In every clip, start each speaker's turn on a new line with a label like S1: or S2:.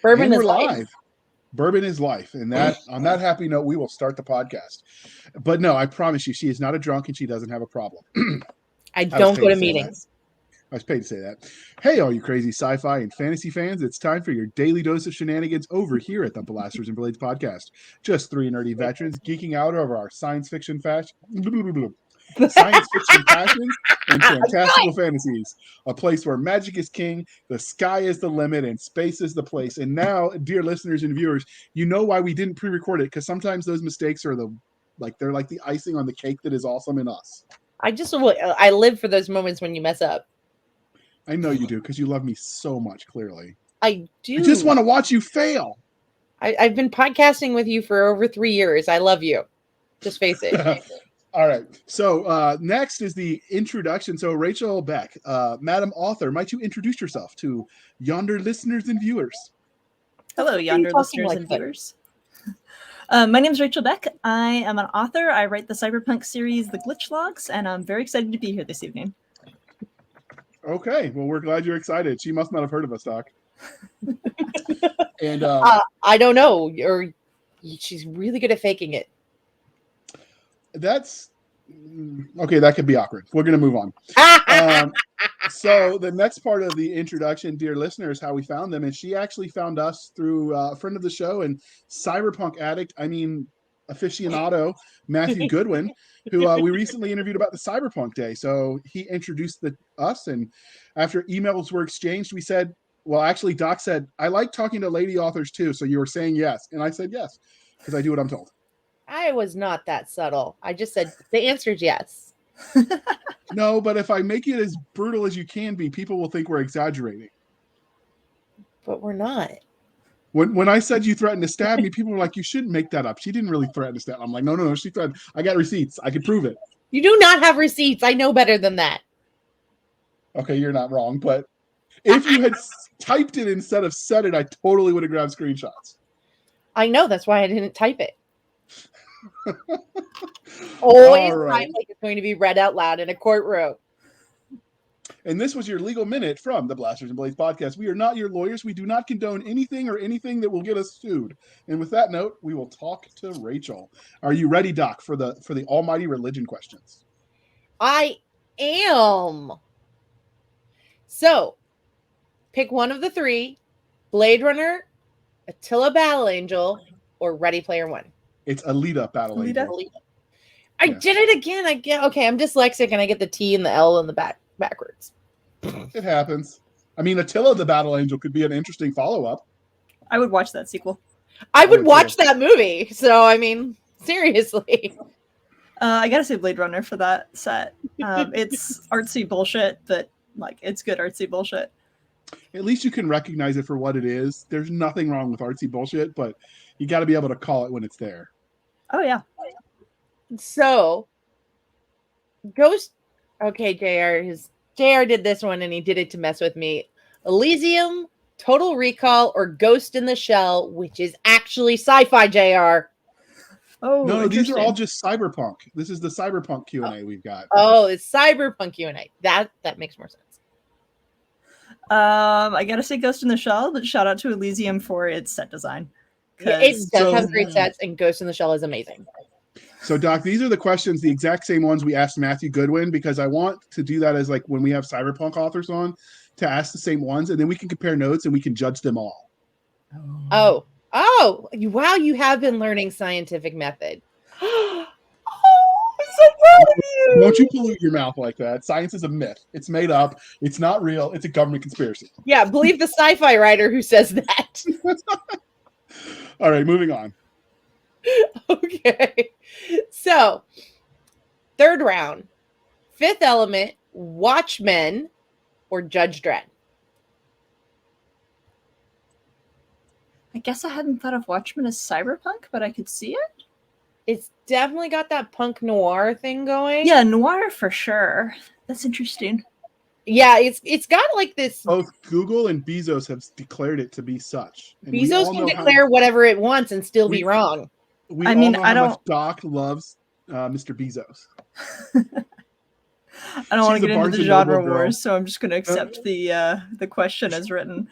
S1: Bourbon
S2: And
S1: is
S2: we're
S1: life.
S2: live. Bourbon is life. And that on that happy note, we will start the podcast. But no, I promise you, she is not a drunk and she doesn't have a problem.
S1: I don't go to meetings.
S2: I was paid to say that. Hey, all you crazy sci-fi and fantasy fans, it's time for your daily dose of shenanigans over here at the Blasters and Blades podcast. Just three nerdy veterans geeking out over our science fiction passions and fantastical fantasies. A place where magic is king, the sky is the limit, and space is the place. And now, dear listeners and viewers, you know why we didn't pre-record it, because sometimes those mistakes are they're like the icing on the cake that is awesome in us.
S1: I live for those moments when you mess up.
S2: I know you do, because you love me so much, clearly.
S1: I do.
S2: I just want to watch you fail.
S1: I've been podcasting with you for over 3 years. I love you. Just face it.
S2: All right. So next is the introduction. So Rachel Beck, Madam Author, might you introduce yourself to yonder listeners and viewers?
S3: Hello, yonder listeners and viewers. My name is Rachel Beck. I am an author. I write the cyberpunk series, The Glitch Logs, and I'm very excited to be here this evening.
S2: Okay. Well, we're glad you're excited. She must not have heard of us, Doc. And
S1: I don't know. She's really good at faking it.
S2: That's okay. That could be awkward. We're going to move on. So the next part of the introduction, dear listeners, how we found them, is she actually found us through a friend of the show and cyberpunk addict, aficionado, Matthew Goodwin, who we recently interviewed about the Cyberpunk Day. So he introduced us, and after emails were exchanged, we said, well, actually, Doc said, I like talking to lady authors too. So you were saying yes. And I said yes, because I do what I'm told.
S1: I was not that subtle. I just said the answer is yes.
S2: No, but if I make it as brutal as you can be, people will think we're exaggerating.
S1: But we're not.
S2: When I said you threatened to stab me, people were like, you shouldn't make that up. She didn't really threaten to stab. I'm like, no, she threatened. I got receipts. I could prove it.
S1: You do not have receipts. I know better than that.
S2: Okay, you're not wrong. But if you had typed it instead of said it, I totally would have grabbed screenshots.
S1: I know. That's why I didn't type it. Always
S2: right.
S1: like it's going to be read out loud in a courtroom.
S2: And this was your legal minute from the Blasters and Blades podcast. We are not your lawyers. We do not condone anything that will get us sued. And with that note, we will talk to Rachel. Are you ready, Doc, for the almighty religion questions?
S1: I am. So, pick one of the three: Blade Runner, Attila Battle Angel, or Ready Player One.
S2: It's Alita Battle Angel.
S1: I did it again. I'm dyslexic and I get the T and the L in the backwards.
S2: It happens. Attila the Battle Angel could be an interesting follow-up.
S3: I would watch that sequel.
S1: I would watch that movie. So, seriously.
S3: I gotta say Blade Runner for that set. It's artsy bullshit, but it's good artsy bullshit.
S2: At least you can recognize it for what it is. There's nothing wrong with artsy bullshit, but you got to be able to call it when it's there.
S3: Oh, yeah.
S1: So, Ghost... Okay, JR did this one, and he did it to mess with me. Elysium, Total Recall, or Ghost in the Shell, which is actually sci-fi, JR.
S3: Oh,
S2: no, these are all just cyberpunk. This is the cyberpunk Q&A we've got.
S1: Oh, it's cyberpunk Q&A. That makes more sense.
S3: I gotta say Ghost in the Shell, but shout out to Elysium for its set design.
S1: Yeah, it does have great sets, and Ghost in the Shell is amazing.
S2: So, Doc, these are the questions, the exact same ones we asked Matthew Goodwin, because I want to do that as when we have cyberpunk authors on, to ask the same ones, and then we can compare notes and we can judge them all.
S1: Oh, wow, you have been learning scientific method. Oh, I'm so proud of you.
S2: Won't you pollute your mouth like that? Science is a myth. It's made up. It's not real. It's a government conspiracy.
S1: Yeah, believe the sci-fi writer who says that.
S2: All right, moving on.
S1: Okay. So, third round. Fifth Element, Watchmen, or Judge Dredd?
S3: I guess I hadn't thought of Watchmen as cyberpunk, but I could see it.
S1: It's definitely got that punk noir thing going.
S3: Yeah, noir for sure. That's interesting.
S1: Yeah, it's got this.
S2: Both Google and Bezos have declared it to be such. And
S1: Bezos can declare whatever it wants and still be wrong.
S2: I know how much Doc loves Mr. Bezos.
S3: I don't want to get into the genre wars, so I'm just going to accept the question as written.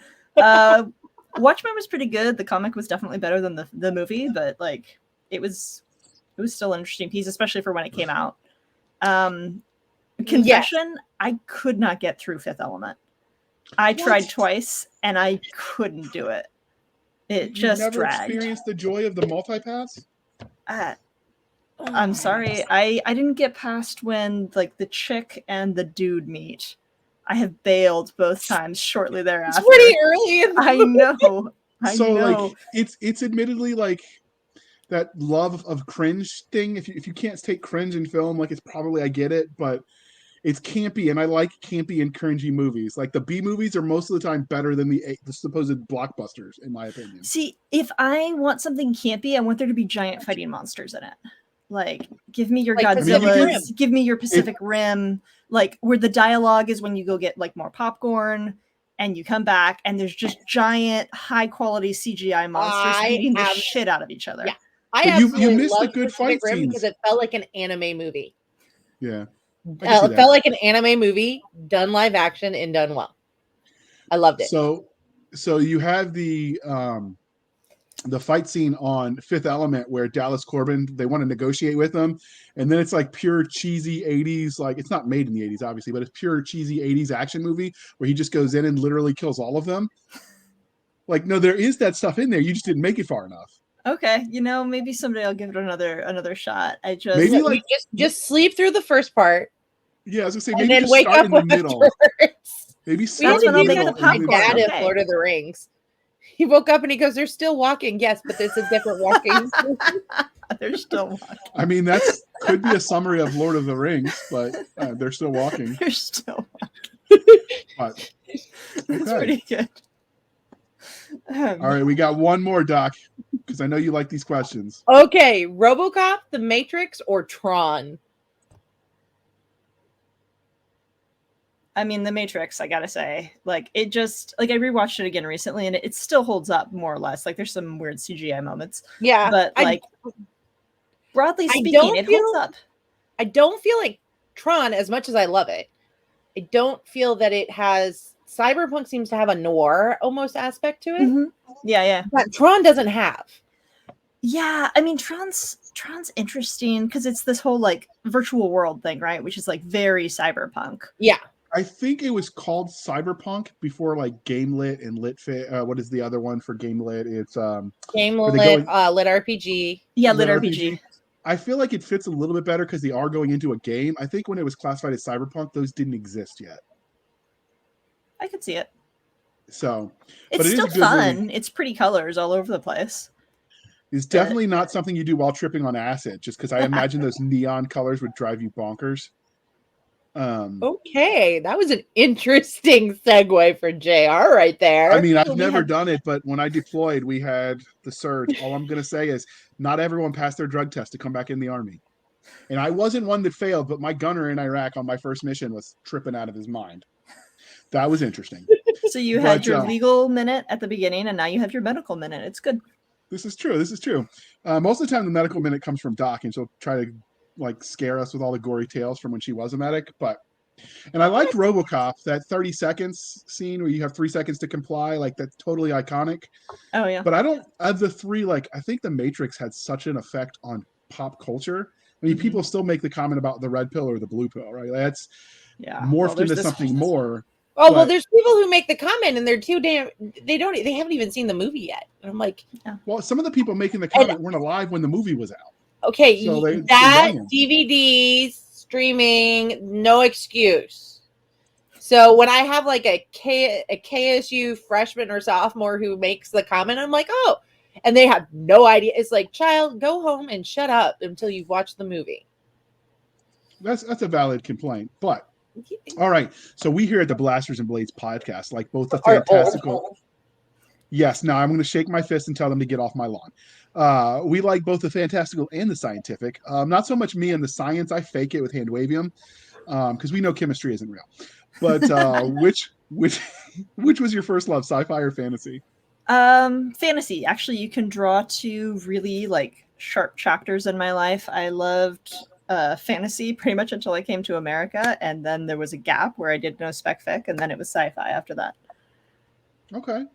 S3: Watchmen was pretty good. The comic was definitely better than the movie, but like it was still an interesting piece, especially for when it came out. Confession, I could not get through Fifth Element. I tried twice and I couldn't do it. It just
S2: never
S3: dragged.
S2: Experienced the joy of the multipass?
S3: I'm sorry. I didn't get past when like the chick and the dude meet. I have bailed both times shortly thereafter.
S1: It's pretty early in the
S3: I know. I know.
S2: Like it's admittedly like that love of cringe thing. If you can't take cringe in film, like it's probably, I get it, but it's campy, and I like campy and cringy movies. Like the B movies are most of the time better than the supposed blockbusters, in my opinion.
S3: See, if I want something campy, I want there to be giant fighting monsters in it. Like, give me your Godzillas, give me your Pacific Rim, like where the dialogue is when you go get like more popcorn and you come back and there's just giant high quality CGI monsters beating the shit out of each other.
S1: Yeah. You missed the good fight scenes because it felt like an anime movie.
S2: Yeah.
S1: It felt like an anime movie done live action and done well. I loved it.
S2: So you have the fight scene on Fifth Element where Dallas Corbin, they want to negotiate with him, and then it's like pure cheesy 80s, like it's not made in the 80s obviously, but it's pure cheesy 80s action movie where he just goes in and literally kills all of them. Like, no, there is that stuff in there, you just didn't make it far enough.
S3: Okay, maybe someday I'll give it another shot. I just
S2: maybe like
S1: just sleep through the first part.
S2: Yeah, I was gonna say maybe just start in the middle. Maybe start in the middle.
S1: My dad in Lord of the Rings. He woke up and he goes, "They're still walking." Yes, but this is different walking.
S3: They're still walking.
S2: I mean, that's could be a summary of Lord of the Rings, but they're still walking.
S3: They're still walking.
S2: But,
S3: that's pretty good.
S2: All right, we got one more, Doc, because I know you like these questions.
S1: Okay, RoboCop, The Matrix, or Tron?
S3: I mean, The Matrix, I gotta say, like it just like I rewatched it again recently, and it still holds up more or less. Like there's some weird CGI moments,
S1: yeah,
S3: but like broadly speaking, it holds up.
S1: I don't feel like Tron, as much as I love it, I don't feel that it has. Cyberpunk seems to have a noir almost aspect to it.
S3: Mm-hmm. Yeah.
S1: But Tron doesn't have.
S3: Yeah, I mean, Tron's interesting because it's this whole like virtual world thing, right? Which is like very cyberpunk.
S1: Yeah.
S2: I think it was called Cyberpunk before like GameLit and LitFit. What is the other one for GameLit? It's
S1: GameLit, Lit RPG.
S3: Yeah, Lit RPG.
S2: I feel like it fits a little bit better because they are going into a game. I think when it was classified as Cyberpunk, those didn't exist yet.
S3: I could see it.
S2: So
S3: it's still fun. Movie. It's pretty colors all over the place.
S2: It's definitely not something you do while tripping on acid, just because I imagine those neon colors would drive you bonkers.
S1: Okay, that was an interesting segue for JR right there.
S2: I mean, I've never done it, but when I deployed, we had the surge. All I'm going to say is not everyone passed their drug test to come back in the Army. And I wasn't one that failed, but my gunner in Iraq on my first mission was tripping out of his mind. That was interesting.
S3: So you had your legal minute at the beginning, and now you have your medical minute. It's good.
S2: This is true. Most of the time, the medical minute comes from Doc, and she'll try to like scare us with all the gory tales from when she was a medic. And I liked RoboCop, that 30 seconds scene where you have 3 seconds to comply. Like that's totally iconic.
S3: Oh yeah.
S2: But I don't. Of the three, like I think The Matrix had such an effect on pop culture. I mean, people still make the comment about the red pill or the blue pill, right? That's morphed into something more.
S1: Oh, well, there's people who make the comment and they're too damn. They haven't even seen the movie yet. And I'm like,
S2: well, some of the people making the comment weren't alive when the movie was out.
S1: Okay, so DVDs, streaming, no excuse. So when I have like a KSU freshman or sophomore who makes the comment, I'm like, oh, and they have no idea. It's like, child, go home and shut up until you've watched the movie.
S2: That's a valid complaint, but. All right. So we here at the Blasters and Blades podcast, like both the fantastical. Yes. Now I'm going to shake my fist and tell them to get off my lawn. We like both the fantastical and the scientific. Not so much me and the science. I fake it with hand wavium because we know chemistry isn't real. But which was your first love, sci-fi or fantasy?
S3: Fantasy. Actually, you can draw two really like sharp chapters in my life. I loved fantasy pretty much until I came to America, and then there was a gap where I did no spec fic, and then it was sci-fi after that.
S2: Okay.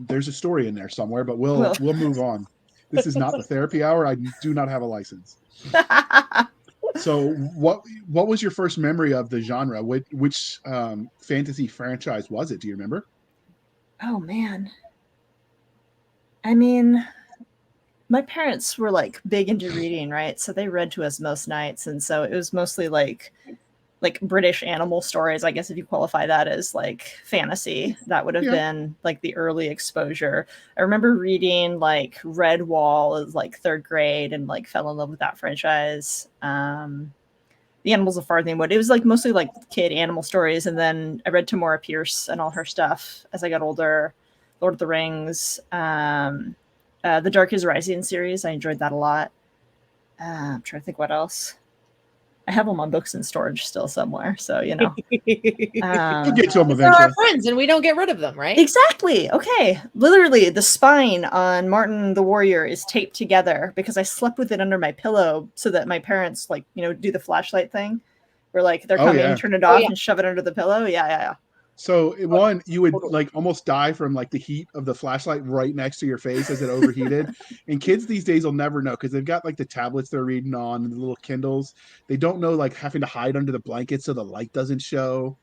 S2: There's a story in there somewhere, but we'll move on. This is not the therapy hour. I do not have a license. So what was your first memory of the genre? Which fantasy franchise was it? Do you remember?
S3: Oh man. I mean, my parents were like big into reading, right? So they read to us most nights, and so it was mostly like British animal stories, I guess, if you qualify that as like fantasy. That would have been like the early exposure. I remember reading like Redwall as like third grade and like fell in love with that franchise. The Animals of Farthingwood. It was like mostly like kid animal stories, and then I read Tamora Pierce and all her stuff as I got older. Lord of the Rings, the Dark is Rising series. I enjoyed that a lot. I'm trying to think what else. I have all my books in storage still somewhere, so you know.
S2: We'll get to them eventually.
S1: They're our friends, and we don't get rid of them, right?
S3: Exactly. Okay. Literally, the spine on Martin the Warrior is taped together because I slept with it under my pillow so that my parents, like, you know, do the flashlight thing, where like they're coming, turn it off, and shove it under the pillow. Yeah.
S2: So one, you would like almost die from like the heat of the flashlight right next to your face as it overheated. And kids these days will never know because they've got like the tablets they're reading on and the little Kindles. They don't know like having to hide under the blanket so the light doesn't show.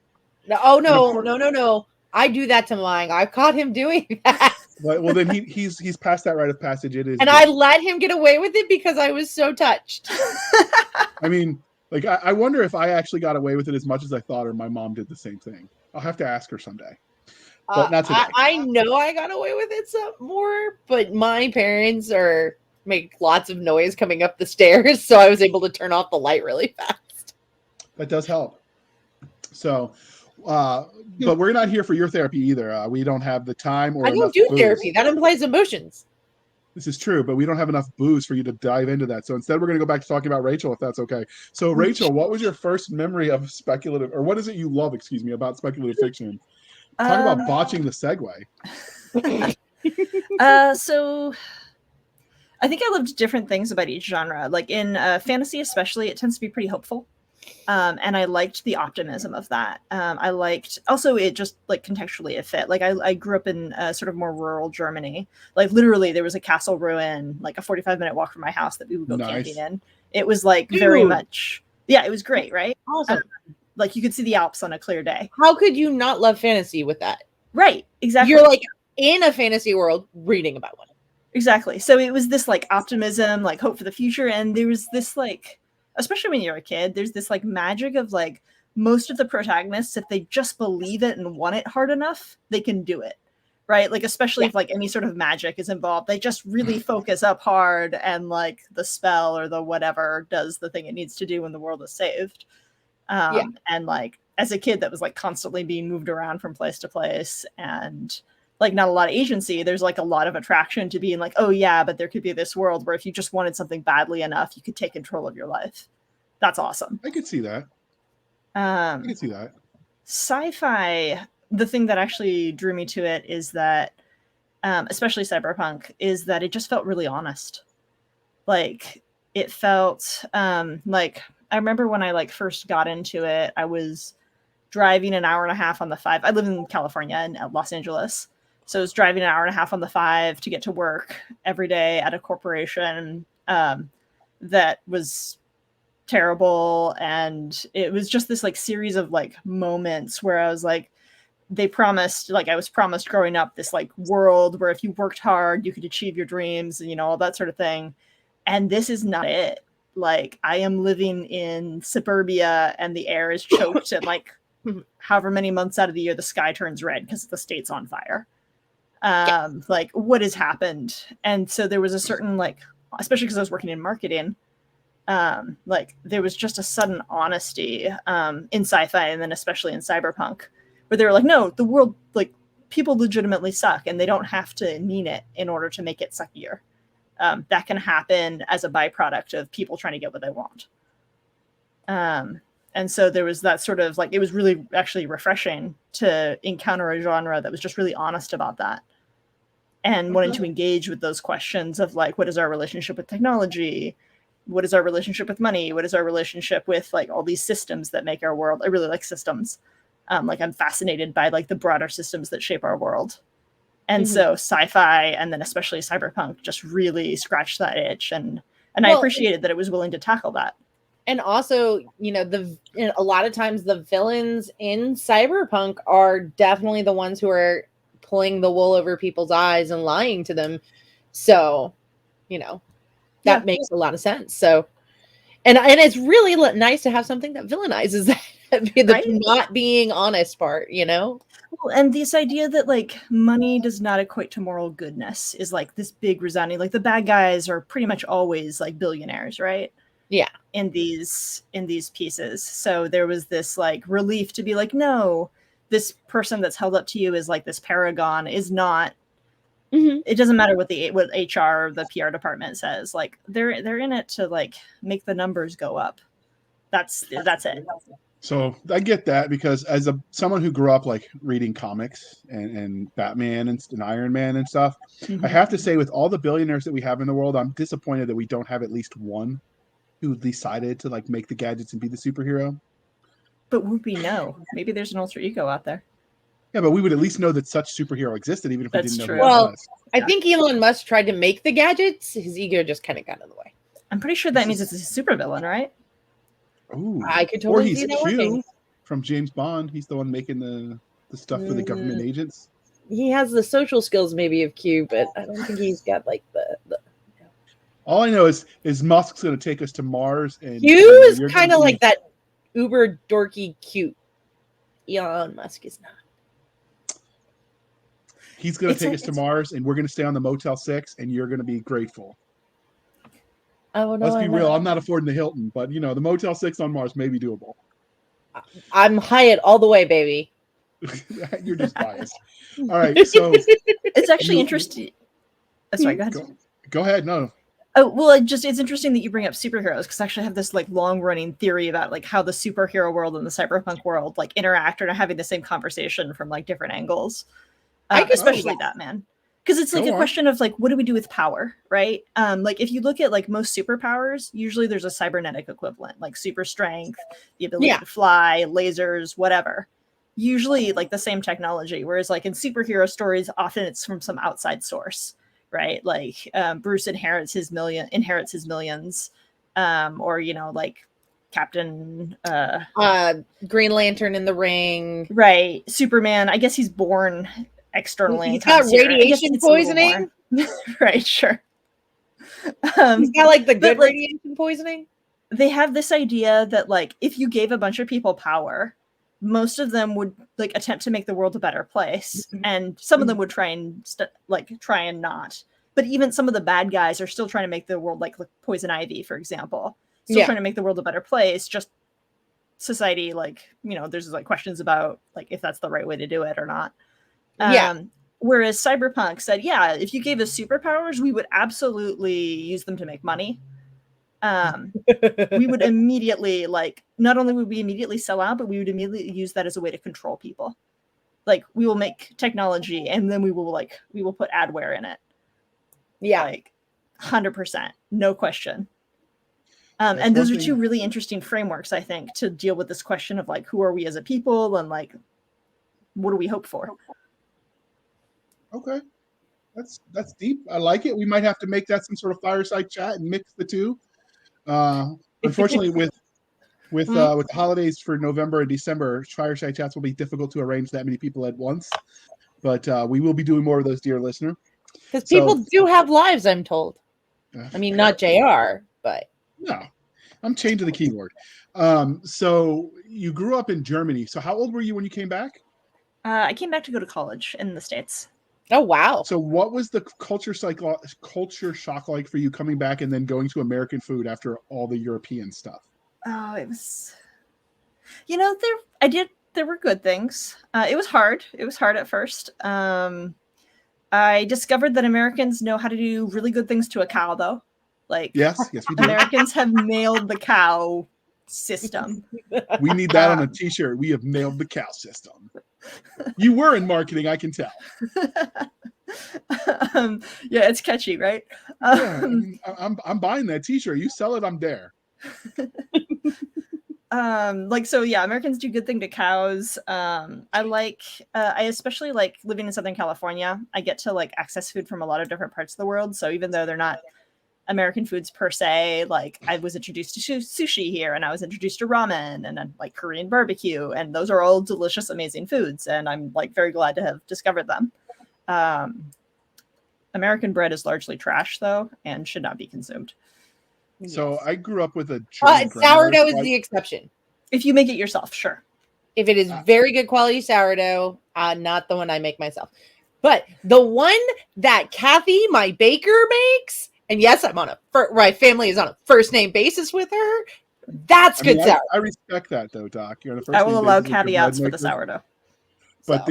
S1: No. I do that to mine. I've caught him doing that.
S2: Well, then he's past that rite of passage. It is,
S1: and I let him get away with it because I was so touched.
S2: I mean, like I wonder if I actually got away with it as much as I thought, or my mom did the same thing. I'll have to ask her someday. But not today.
S1: I know I got away with it some more, but my parents make lots of noise coming up the stairs, so I was able to turn off the light really fast.
S2: That does help. So, but we're not here for your therapy either. We don't have the time or
S1: I
S2: enough
S1: don't do
S2: booze.
S1: therapy. That implies emotions.
S2: This is true, but we don't have enough booze for you to dive into that. So instead, we're going to go back to talking about Rachel, if that's okay. So, Rachel, what was your first memory of speculative, or what is it you love, about speculative fiction? Talk about botching the segue.
S3: So I think I loved different things about each genre. Like in fantasy, especially, it tends to be pretty hopeful. And I liked the optimism of that. I liked also it just like contextually it fit. Like I grew up in sort of more rural Germany. Like literally there was a castle ruin, like a 45-minute walk from my house that we would go camping in. It was like very much, it was great, right?
S1: Awesome.
S3: Like you could see the Alps on a clear day.
S1: How could you not love fantasy with that?
S3: Right, exactly.
S1: You're like in a fantasy world reading about one.
S3: Exactly. So it was this like optimism, like hope for the future. And there was this like, especially when you're a kid, there's this like magic of like most of the protagonists, if they just believe it and want it hard enough, they can do it. Right. Like, especially if like any sort of magic is involved, they just really focus up hard and like the spell or the whatever does the thing it needs to do when the world is saved. And like as a kid that was like constantly being moved around from place to place and like not a lot of agency, there's like a lot of attraction to being like, oh yeah, but there could be this world where if you just wanted something badly enough, you could take control of your life. That's awesome.
S2: I could see that. I could see that.
S3: Sci-fi, the thing that actually drew me to it is that, especially cyberpunk, is that it just felt really honest. Like it felt like I remember when I like first got into it, I was driving an hour and a half on the 5. I live in California in Los Angeles. So I was driving an hour and a half on the 5 to get to work every day at a corporation that was terrible. And it was just this like series of like moments where I was like, I was promised growing up this like world where if you worked hard, you could achieve your dreams and, you know, all that sort of thing. And this is not it. Like I am living in suburbia and the air is choked and like however many months out of the year the sky turns red because the state's on fire. Like what has happened? And so there was a certain like, especially because I was working in marketing, like there was just a sudden honesty in sci-fi and then especially in cyberpunk where they were like, no, the world, like people legitimately suck and they don't have to mean it in order to make it suckier. That can happen as a byproduct of people trying to get what they want. And so there was that sort of like, it was really actually refreshing to encounter a genre that was just really honest about that. And wanting to engage with those questions of like, what is our relationship with technology? What is our relationship with money? What is our relationship with like all these systems that make our world? I really like systems. Like I'm fascinated by like the broader systems that shape our world. And so sci-fi and then especially cyberpunk just really scratched that itch, and I appreciated that it was willing to tackle that.
S1: And also, a lot of times the villains in cyberpunk are definitely the ones who are pulling the wool over people's eyes and lying to them. So, that makes a lot of sense. So, and it's really nice to have something that villainizes the not being honest part,
S3: And this idea that like money does not equate to moral goodness is like this big resounding, like the bad guys are pretty much always like billionaires, right?
S1: Yeah.
S3: In these pieces. So there was this like relief to be like, no, this person that's held up to you is like this paragon is not. It doesn't matter what HR or the PR department says. Like they're in it to like make the numbers go up. That's it.
S2: So I get that, because as someone who grew up like reading comics and Batman and Iron Man and stuff, I have to say, with all the billionaires that we have in the world, I'm disappointed that we don't have at least one who decided to like make the gadgets and be the superhero.
S3: But would we know? Maybe there's an alter ego out there.
S2: Yeah, but we would at least know that such superhero existed, even if we didn't know who it
S1: was.
S2: was.
S1: I think Elon Musk tried to make the gadgets. His ego just kind of got in the way.
S3: I'm pretty sure that means it's a supervillain, right?
S2: Ooh.
S1: I could totally see that working.
S2: From James Bond. He's the one making the stuff for the government agents.
S1: He has the social skills maybe of Q, but I don't think he's got like the
S2: All I know is Musk's going to take us to Mars, and
S1: Q is kind of like that uber dorky cute. Elon Musk is not.
S2: He's going to take us to Mars, and we're going to stay on the Motel 6, and you're going to be grateful.
S1: Oh, no,
S2: let's be real. I'm not affording the Hilton, but the Motel 6 on Mars may be doable.
S1: I'm Hyatt all the way, baby.
S2: You're just biased. All right, so
S3: it's actually interesting. Sorry, go ahead.
S2: Go ahead. No.
S3: Oh, well, it's interesting that you bring up superheroes, because I actually have this like long running theory about like how the superhero world and the cyberpunk world like interact and are having the same conversation from like different angles. Especially Batman. Because it's like a question of like, what do we do with power, right? Like if you look at like most superpowers, usually there's a cybernetic equivalent, like super strength, the ability to fly, lasers, whatever. Usually like the same technology. Whereas like in superhero stories, often it's from some outside source, right? Like Bruce inherits his millions, or like Captain
S1: Green Lantern in the Ring,
S3: right? Superman. I guess he's born externally.
S1: He's got radiation poisoning.
S3: Right, sure.
S1: He's got like the good radiation poisoning.
S3: They have this idea that like if you gave a bunch of people power, most of them would like attempt to make the world a better place, and some of them would try and not. But even some of the bad guys are still trying to make the world like Poison Ivy, for example, trying to make the world a better place. Just society, like there's like questions about like if that's the right way to do it or not. Whereas Cyberpunk said, if you gave us superpowers, we would absolutely use them to make money. We would immediately not only would we immediately sell out, but we would immediately use that as a way to control people. Like we will make technology and then we will put adware in it. Yeah. Like 100%, no question. And those are two really interesting frameworks, I think, to deal with this question of like, who are we as a people and like, what do we hope for?
S2: Okay. That's deep. I like it. We might have to make that some sort of fireside chat and mix the two. Unfortunately, with the holidays for November and December, fireside chats will be difficult to arrange that many people at once. But we will be doing more of those, dear listener.
S1: Because people do have lives, I'm told. I mean, not JR, but
S2: no, I'm changing the keyboard. So you grew up in Germany. So how old were you when you came back?
S3: I came back to go to college in the States.
S1: Oh, wow.
S2: So what was the culture shock like for you coming back and then going to American food after all the European stuff?
S3: Oh, it was, there were good things. It was hard. It was hard at first. I discovered that Americans know how to do really good things to a cow, though. Like,
S2: yes, we do.
S3: Americans have nailed the cow system.
S2: We need that on a t-shirt. We have nailed the cow system. You were in marketing, I can tell.
S3: Yeah, it's catchy, right?
S2: I'm buying that t-shirt. You sell it, I'm there.
S3: Americans do good thing to cows. I especially like living in Southern California. I get to like access food from a lot of different parts of the world. So even though they're not American foods per se, like I was introduced to sushi here, and I was introduced to ramen and like Korean barbecue, and those are all delicious, amazing foods, and I'm like very glad to have discovered them. American bread is largely trash though, and should not be consumed.
S2: So
S1: Yes.
S2: I grew up with a German
S1: sourdough is the exception.
S3: If you make it yourself, sure.
S1: If it is very good quality sourdough, not the one I make myself. But the one that Kathy, my baker, makes, and yes, my family is on a first name basis with her. That's good sourdough.
S2: I respect that though, Doc. You're on the first
S3: I will
S2: name
S3: allow
S2: basis with your
S3: caveats
S2: bread
S3: for the
S2: maker.
S3: sourdough.
S2: But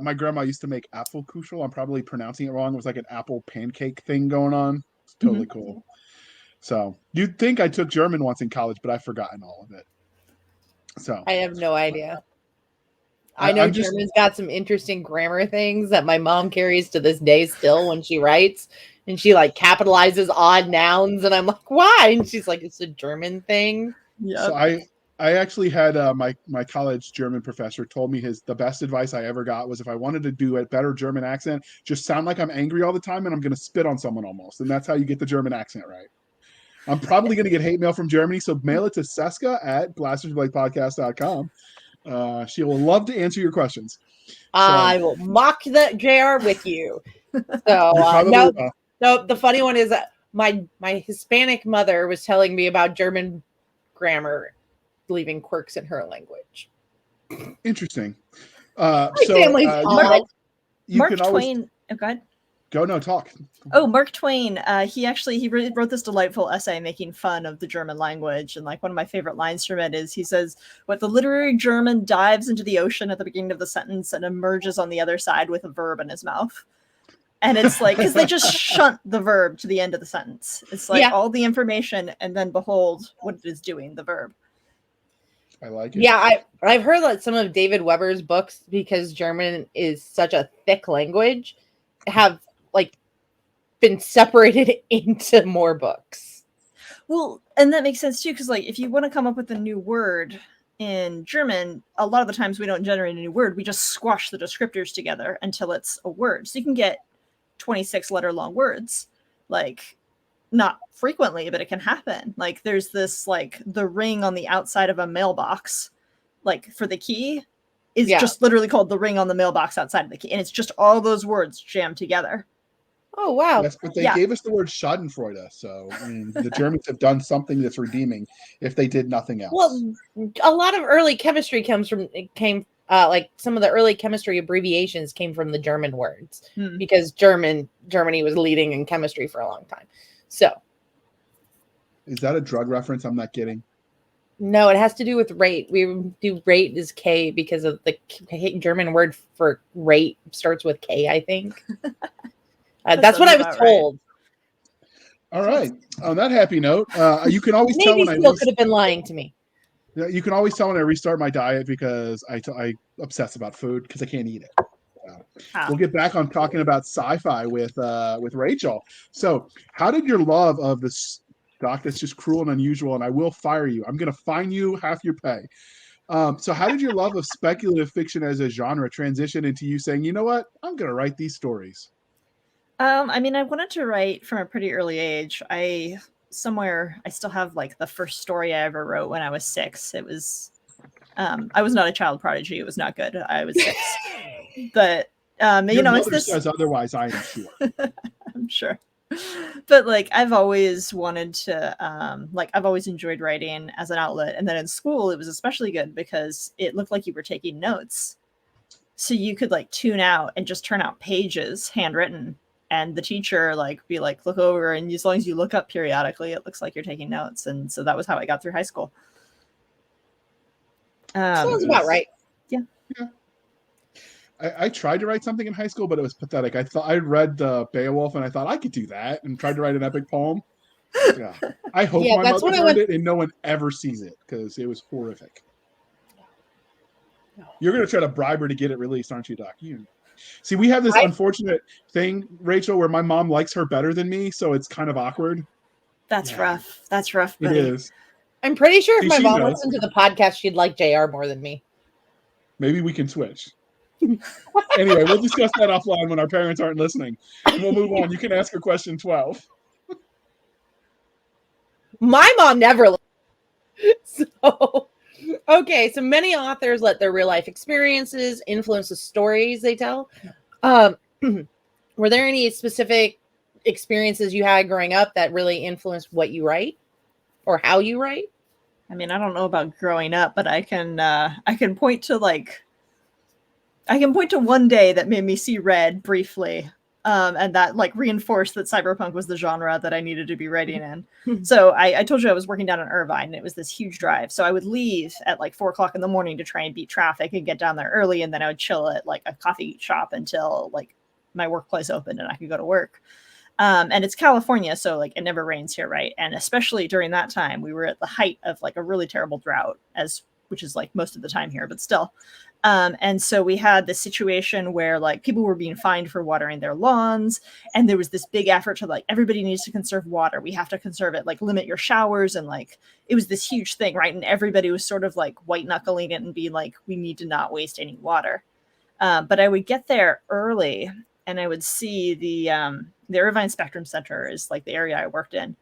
S2: my grandma used to make Apfelkuchel. I'm probably pronouncing it wrong. It was like an apple pancake thing going on. It's totally cool. So you'd think I took German once in college, but I've forgotten all of it. So
S1: I have no idea. I know German's got some interesting grammar things that my mom carries to this day still when she writes, and she like capitalizes odd nouns, and I'm like, why? And she's like, it's a German thing.
S3: Yeah.
S2: So I actually had my college German professor told me the best advice I ever got was if I wanted to do a better German accent, just sound like I'm angry all the time and I'm going to spit on someone almost. And that's how you get the German accent right. I'm probably going to get hate mail from Germany, so mail it to Cisca at blastersblakepodcast.com. She will love to answer your questions.
S1: I will mock the JR with you. So no, the funny one is that my Hispanic mother was telling me about German grammar, leaving quirks in her language.
S2: Interesting.
S1: My
S2: so
S1: family's
S2: you
S3: Mark
S2: can always
S3: Twain. Oh, go ahead.
S2: Go, no, talk.
S3: Oh, Mark Twain. He wrote this delightful essay making fun of the German language, and like one of my favorite lines from it is he says, "What the literary German dives into the ocean at the beginning of the sentence and emerges on the other side with a verb in his mouth." And it's like because they just shunt the verb to the end of the sentence. It's like all the information, and then behold what it is doing, the verb.
S2: I like it.
S1: Yeah, I've heard that some of David Weber's books, because German is such a thick language, have like been separated into more books.
S3: Well, and that makes sense too, because like if you want to come up with a new word in German, a lot of the times we don't generate a new word, we just squash the descriptors together until it's a word. So you can get 26 letter long words, like not frequently, but it can happen. Like there's this like the ring on the outside of a mailbox, like for the key is just literally called the ring on the mailbox outside of the key, and it's just all those words jammed together.
S1: Oh, wow.
S2: Yes, but they gave us the word Schadenfreude. So, I mean, the Germans have done something that's redeeming if they did nothing else.
S1: Well, a lot of early chemistry like some of the early chemistry abbreviations came from the German words because Germany was leading in chemistry for a long time. So.
S2: Is that a drug reference? I'm not getting.
S1: No, it has to do with rate. We do rate is K because of the German word for rate starts with K, I think. That's what I was told.
S2: Right. All right. On that happy note, you can always tell when I
S1: could have been lying to me.
S2: You can always tell when I restart my diet because I obsess about food because I can't eat it. We'll get back on talking about sci-fi with Rachel. So, how did your love of this doc that's just cruel and unusual, and I will fire you. I'm going to fine you half your pay. So how did your love of speculative fiction as a genre transition into you saying, you know what, I'm going to write these stories?
S3: I mean, I wanted to write from a pretty early age. I still have like the first story I ever wrote when I was 6. It was, I was not a child prodigy. It was not good. I was 6, but it's this.
S2: Says otherwise, I am sure.
S3: I'm sure. But like I've always wanted to I've always enjoyed writing as an outlet, and then in school it was especially good because it looked like you were taking notes, so you could like tune out and just turn out pages handwritten, and the teacher like be like look over, and as long as you look up periodically it looks like you're taking notes. And so that was how I got through high school.
S1: Sounds about right.
S3: Yeah.
S2: I tried to write something in high school, but it was pathetic. I read Beowulf and I thought I could do that, and tried to write an epic poem. Yeah, I hope my mother read it and no one ever sees it because it was horrific. You're going to try to bribe her to get it released, aren't you, Doc? See, we have this unfortunate thing, Rachel, where my mom likes her better than me, so it's kind of awkward.
S3: That's rough. That's rough. Buddy.
S2: It is.
S1: I'm pretty sure if
S2: See,
S1: my
S2: she
S1: mom
S2: knows.
S1: listened to the podcast, she'd like JR more than me.
S2: Maybe we can switch. Anyway, we'll discuss that offline when our parents aren't listening. And we'll move on. You can ask her question 12.
S1: My mom never. So, okay. So many authors let their real life experiences influence the stories they tell. Were there any specific experiences you had growing up that really influenced what you write or how you write?
S3: I mean, I don't know about growing up, but I can point to one day that made me see red briefly. And that like reinforced that cyberpunk was the genre that I needed to be writing in. So I told you I was working down in Irvine, and it was this huge drive. So I would leave at like 4:00 in the morning to try and beat traffic and get down there early, and then I would chill at like a coffee shop until like my workplace opened and I could go to work. And it's California, so like it never rains here, right? And especially during that time, we were at the height of like a really terrible drought, which is like most of the time here, but still. And so we had this situation where like people were being fined for watering their lawns, and there was this big effort to like everybody needs to conserve water. We have to conserve it, like limit your showers, and like it was this huge thing, right? And everybody was sort of like white knuckling it and being like, we need to not waste any water. But I would get there early, and I would see the Irvine Spectrum Center is like the area I worked in,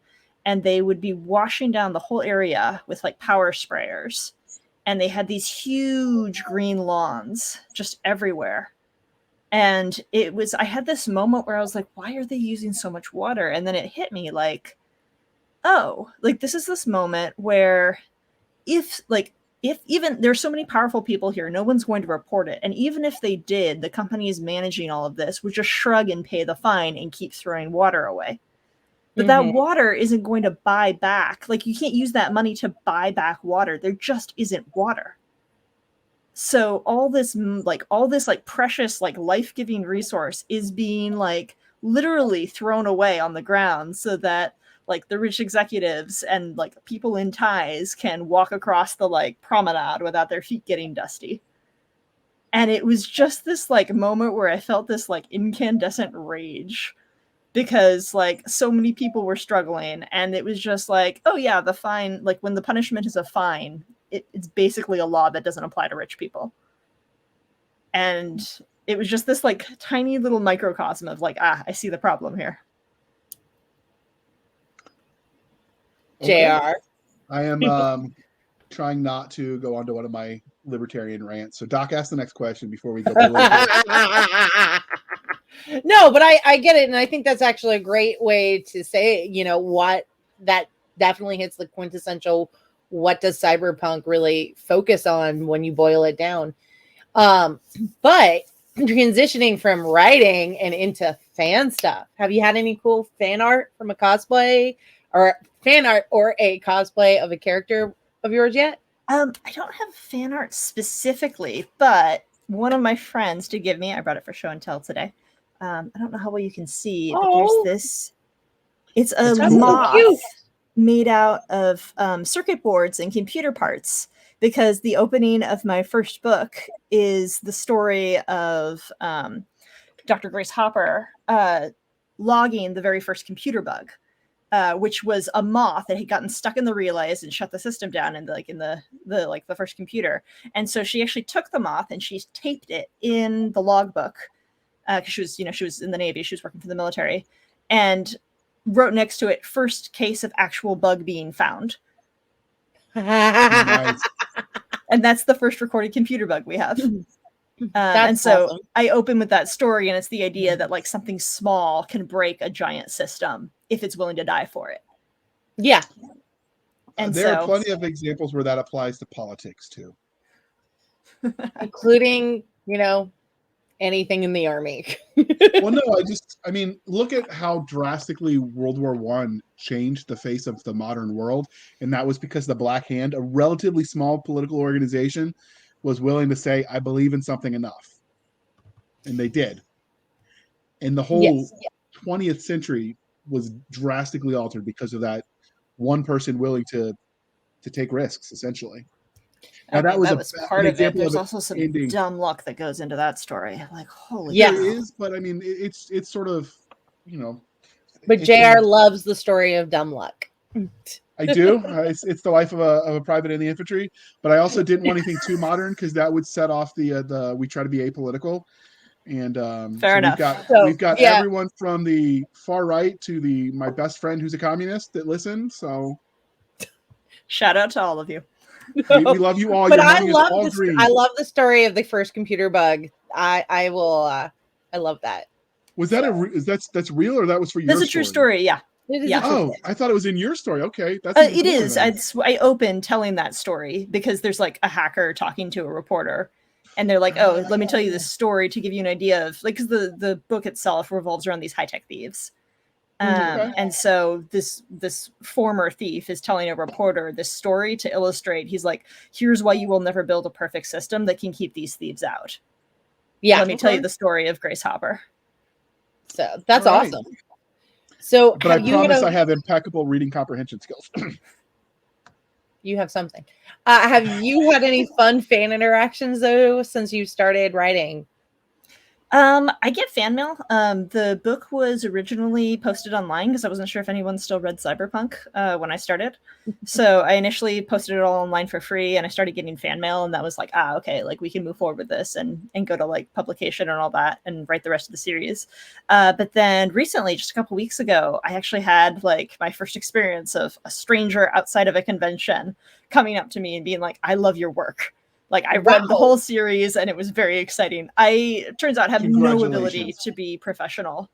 S3: and they would be washing down the whole area with like power sprayers. And they had these huge green lawns just everywhere. And I had this moment where I was like, why are they using so much water? And then it hit me like, oh, like this is this moment where if even there's so many powerful people here, no one's going to report it. And even if they did, the companies managing all of this would just shrug and pay the fine and keep throwing water away. But that water isn't going to buy back. Like you can't use that money to buy back water. There just isn't water. So all this precious, like life-giving resource is being like literally thrown away on the ground so that like the rich executives and like people in ties can walk across the like promenade without their feet getting dusty. And it was just this like moment where I felt this like incandescent rage, because like so many people were struggling, and it was just like, oh yeah, the fine, like when the punishment is a fine, it's basically a law that doesn't apply to rich people. And it was just this like tiny little microcosm of like, I see the problem here.
S1: JR.
S2: I am trying not to go on to one of my libertarian rants. So Doc, ask the next question before we go political.
S1: No, but I get it. And I think that's actually a great way to say, you know, what that definitely hits the quintessential, what does cyberpunk really focus on when you boil it down? But transitioning from writing and into fan stuff, have you had any cool fan art from a cosplay or fan art or a cosplay of a character of yours yet?
S3: I don't have fan art specifically, but one of my friends did give me, I brought it for show and tell today. I don't know how well you can see, but there's this, it's a moth made out of circuit boards and computer parts, because the opening of my first book is the story of Dr. Grace Hopper logging the very first computer bug, which was a moth that had gotten stuck in the relays and shut the system down in the first computer. And so she actually took the moth and she taped it in the logbook, because she was in the Navy, she was working for the military, and wrote next to it, first case of actual bug being found.
S2: Nice.
S3: And that's the first recorded computer bug we have. And so awesome. I open with that story, and it's the idea that like something small can break a giant system if it's willing to die for it.
S1: Yeah.
S2: And there are plenty of examples where that applies to politics too.
S1: Including, anything in the army.
S2: Well, no, I mean, look at how drastically World War I changed the face of the modern world. And that was because the Black Hand, a relatively small political organization, was willing to say, I believe in something enough. And they did. And the whole 20th century was drastically altered because of that one person willing to take risks, essentially. Now, that was
S3: part of it. There's also some dumb luck that goes into that story. Like, holy
S2: there is, but I mean, it's sort of,
S1: But JR loves the story of dumb luck.
S2: I do. It's the life of a private in the infantry, but I also didn't want anything too modern because that would set off the we try to be apolitical, and
S3: Fair enough.
S2: We've got everyone from the far right to my best friend who's a communist that listen. So
S3: shout out to all of you.
S2: We love you all.
S1: But
S2: Your money is all green.
S1: I love the story of the first computer bug. I love that.
S2: Was that that's real or that was for your?
S3: That's a true story. Yeah.
S1: Yeah.
S2: Oh, I thought it was in your story. Okay, that's
S3: it is. I open telling that story because there's like a hacker talking to a reporter, and they're like, "Oh, let me tell you this story to give you an idea of like," because the book itself revolves around these high tech thieves, and so this former thief is telling a reporter this story to illustrate. He's like, "Here's why you will never build a perfect system that can keep these thieves out." Yeah, let me tell you the story of Grace Hopper.
S1: So that's awesome. So,
S2: but I promise I have impeccable reading comprehension skills.
S1: You have something. Have you had any fun fan interactions though since you started writing?
S3: I get fan mail. The book was originally posted online because I wasn't sure if anyone still read Cyberpunk when I started. So I initially posted it all online for free, and I started getting fan mail, and that was like, okay, like we can move forward with this and go to like publication and all that and write the rest of the series. But then recently, just a couple weeks ago, I actually had like my first experience of a stranger outside of a convention coming up to me and being like, "I love your work." Like I read the whole series and it was very exciting. Turns out have no ability to be professional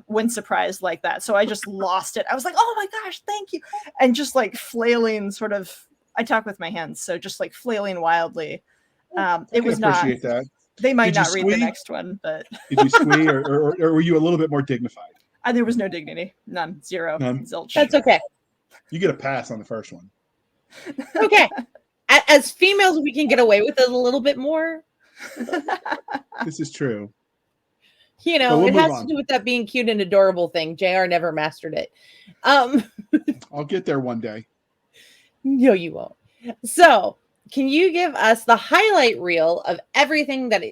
S3: when surprised like that. So I just lost it. I was like, "Oh my gosh, thank you." And just like flailing sort of, I talk with my hands. So just like flailing wildly. It was not,
S2: that.
S3: They might not read the next one, but.
S2: Did you squee or were you a little bit more dignified?
S3: There was no dignity. None. Zero.
S2: None.
S3: Zilch.
S1: That's okay.
S2: You get a pass on the first one.
S1: Okay. As females, we can get away with it a little bit more.
S2: This is true.
S1: You know, it has to do with that being cute and adorable thing. JR never mastered it.
S2: I'll get there one day.
S1: No, you won't. So, can you give us the highlight reel of everything that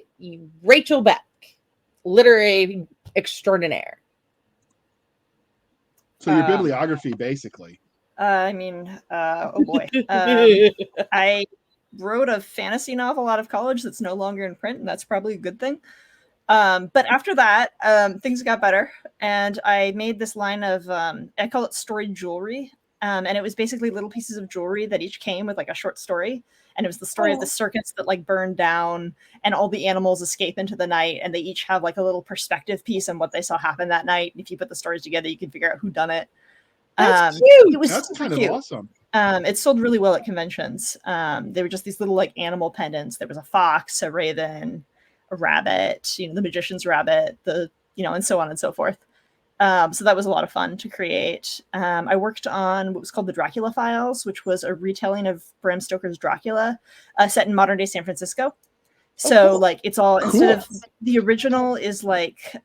S1: Rachel Beck, literary extraordinaire?
S2: So your bibliography, basically.
S3: Oh boy. I wrote a fantasy novel out of college that's no longer in print, and that's probably a good thing. But after that, things got better, and I made this line of, I call it story jewelry, and it was basically little pieces of jewelry that each came with like a short story, and it was the story of the circuits that like burned down, and all the animals escape into the night, and they each have like a little perspective piece on what they saw happen that night. And if you put the stories together, you can figure out who done it.
S1: That's cute.
S3: It was
S2: That's kind
S3: cute.
S2: of awesome.
S3: It sold really well at conventions. They were just these little like animal pendants. There was a fox, a raven, a rabbit, the magician's rabbit, and so on and so forth. So that was a lot of fun to create. I worked on what was called the Dracula Files, which was a retelling of Bram Stoker's Dracula, set in modern day San Francisco. So cool. Like it's all instead of the original is like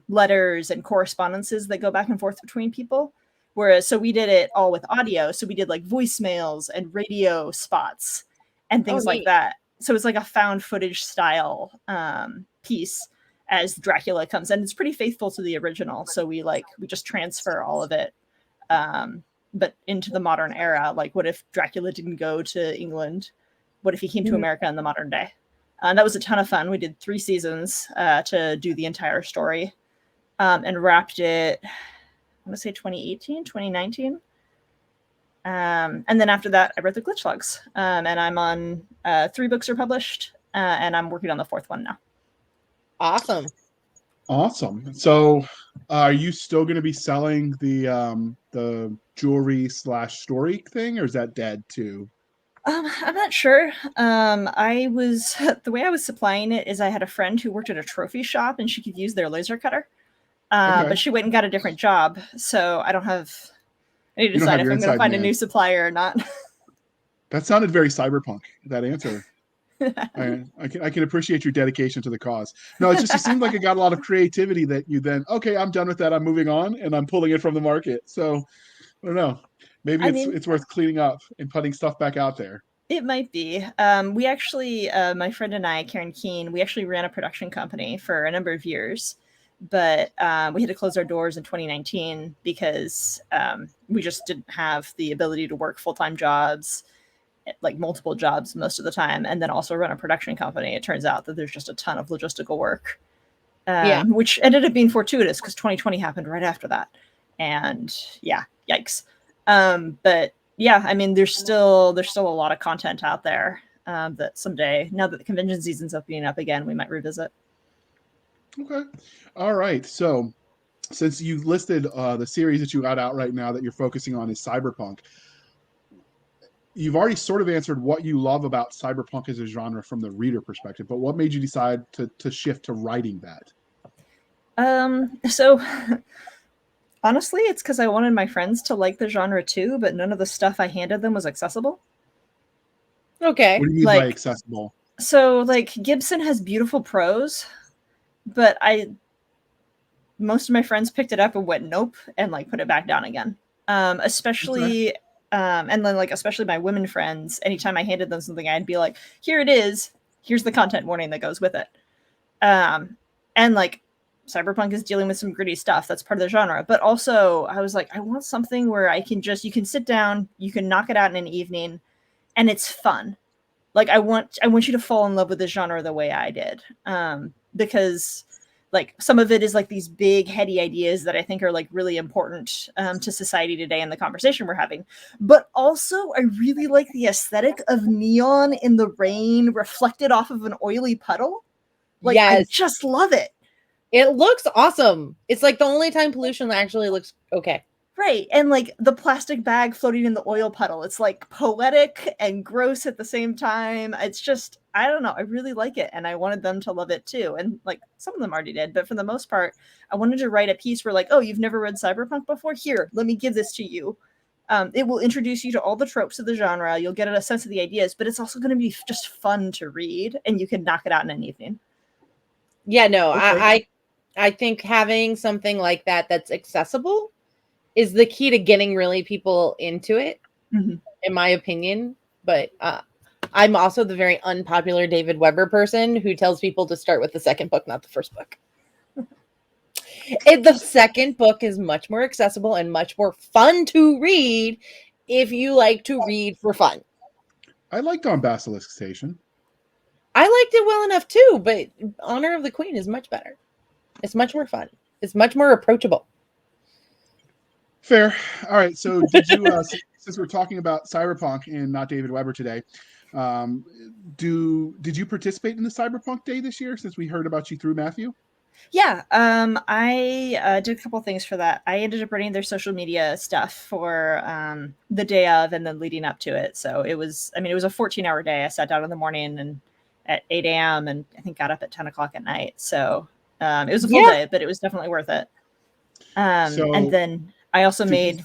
S3: letters and correspondences that go back and forth between people. Whereas, so we did it all with audio. So we did like voicemails and radio spots and things like that. So it's like a found footage style piece as Dracula comes, and it's pretty faithful to the original. So we just transfer all of it, but into the modern era. Like, what if Dracula didn't go to England? What if he came to America in the modern day? And that was a ton of fun. We did 3 seasons to do the entire story, and wrapped it. I want to say 2018, 2019. And then after that, I wrote the Glitch Logs. And I'm on 3 books are published, and I'm working on the 4th one now.
S1: Awesome.
S2: So, are you still going to be selling the jewelry / story thing, or is that dead too?
S3: I'm not sure. The way I was supplying it is I had a friend who worked at a trophy shop, and she could use their laser cutter. But she went and got a different job, so I need to decide if I'm going to find a new supplier or not.
S2: That sounded very cyberpunk, that answer. I can appreciate your dedication to the cause. No, it seemed like it got a lot of creativity that you then, okay, I'm done with that. I'm moving on, and I'm pulling it from the market. So I don't know. Maybe it's worth cleaning up and putting stuff back out there.
S3: It might be. We actually, my friend and I, Karen Keene, we actually ran a production company for a number of years. but we had to close our doors in 2019 because we just didn't have the ability to work full-time jobs, like multiple jobs most of the time, and then also run a production company. It turns out that there's just a ton of logistical work, which ended up being fortuitous because 2020 happened right after that. And yeah, yikes. But yeah, I mean, there's still a lot of content out there that someday, now that the convention season's opening up again, we might revisit.
S2: Okay. All right. So since you listed the series that you got out right now that you're focusing on is Cyberpunk, you've already sort of answered what you love about Cyberpunk as a genre from the reader perspective, but what made you decide to shift to writing that?
S3: So honestly, it's because I wanted my friends to like the genre too, but none of the stuff I handed them was accessible.
S1: Okay.
S2: What do you mean by accessible?
S3: So like Gibson has beautiful prose, but most of my friends picked it up and went nope and like put it back down again. Especially and then like especially my women friends, anytime I handed them something, I'd be like, here it is, here's the content warning that goes with it. And like Cyberpunk is dealing with some gritty stuff, that's part of the genre, but also I was like, I want something where you can sit down, you can knock it out in an evening, and it's fun. Like I want you to fall in love with the genre the way I did, because like some of it is like these big heady ideas that I think are like really important to society today and the conversation we're having. But also I really like the aesthetic of neon in the rain reflected off of an oily puddle. Like I just love it.
S1: It looks awesome. It's like the only time pollution actually looks okay.
S3: Right. And like the plastic bag floating in the oil puddle. It's like poetic and gross at the same time. It's just, I don't know. I really like it. And I wanted them to love it too. And like some of them already did. But for the most part, I wanted to write a piece where like, oh, you've never read Cyberpunk before? Here, let me give this to you. It will introduce you to all the tropes of the genre. You'll get a sense of the ideas, but it's also going to be just fun to read. And you can knock it out in an evening.
S1: Yeah, no, okay. I think having something like that that's accessible is the key to getting really people into it, in my opinion. But I'm also the very unpopular David Weber person who tells people to start with the second book, not the first book. The second book is much more accessible and much more fun to read if you like to read for fun.
S2: I liked On Basilisk Station.
S1: I liked it well enough too, but Honor of the Queen is much better. It's much more fun. It's much more approachable.
S2: Fair. All right. So did you, since we're talking about Cyberpunk and not David Weber today, did you participate in the Cyberpunk Day this year, since we heard about you through Matthew?
S3: Yeah, I did a couple things for that. I ended up running their social media stuff for the day of and then leading up to it. So it was a 14-hour day. I sat down in the morning and at 8 a.m. and I think got up at 10 o'clock at night. So it was a full day, but it was definitely worth it. And then I also made...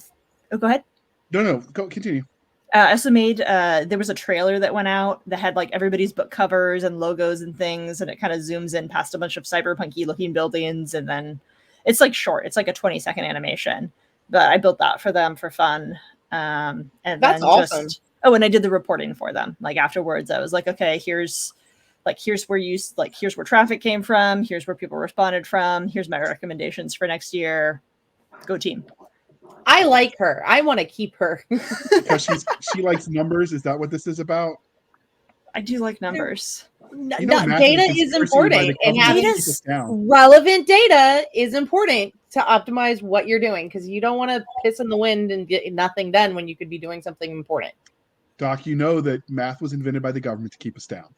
S3: Oh, go ahead.
S2: No, go continue.
S3: I also made, there was a trailer that went out that had like everybody's book covers and logos and things. And it kind of zooms in past a bunch of cyberpunky looking buildings. And then it's like short. It's like a 20-second animation. But I built that for them for fun. And that's then awesome. And I did the reporting for them. Like afterwards, I was like, okay, here's where traffic came from. Here's where people responded from. Here's my recommendations for next year. Go team.
S1: I like her. I want to keep her.
S2: Because she likes numbers. Is that what this is about?
S3: I do like numbers.
S1: Data is important, and having relevant data is important to optimize what you're doing, because you don't want to piss in the wind and get nothing done when you could be doing something important.
S2: Doc, you know that math was invented by the government to keep us down.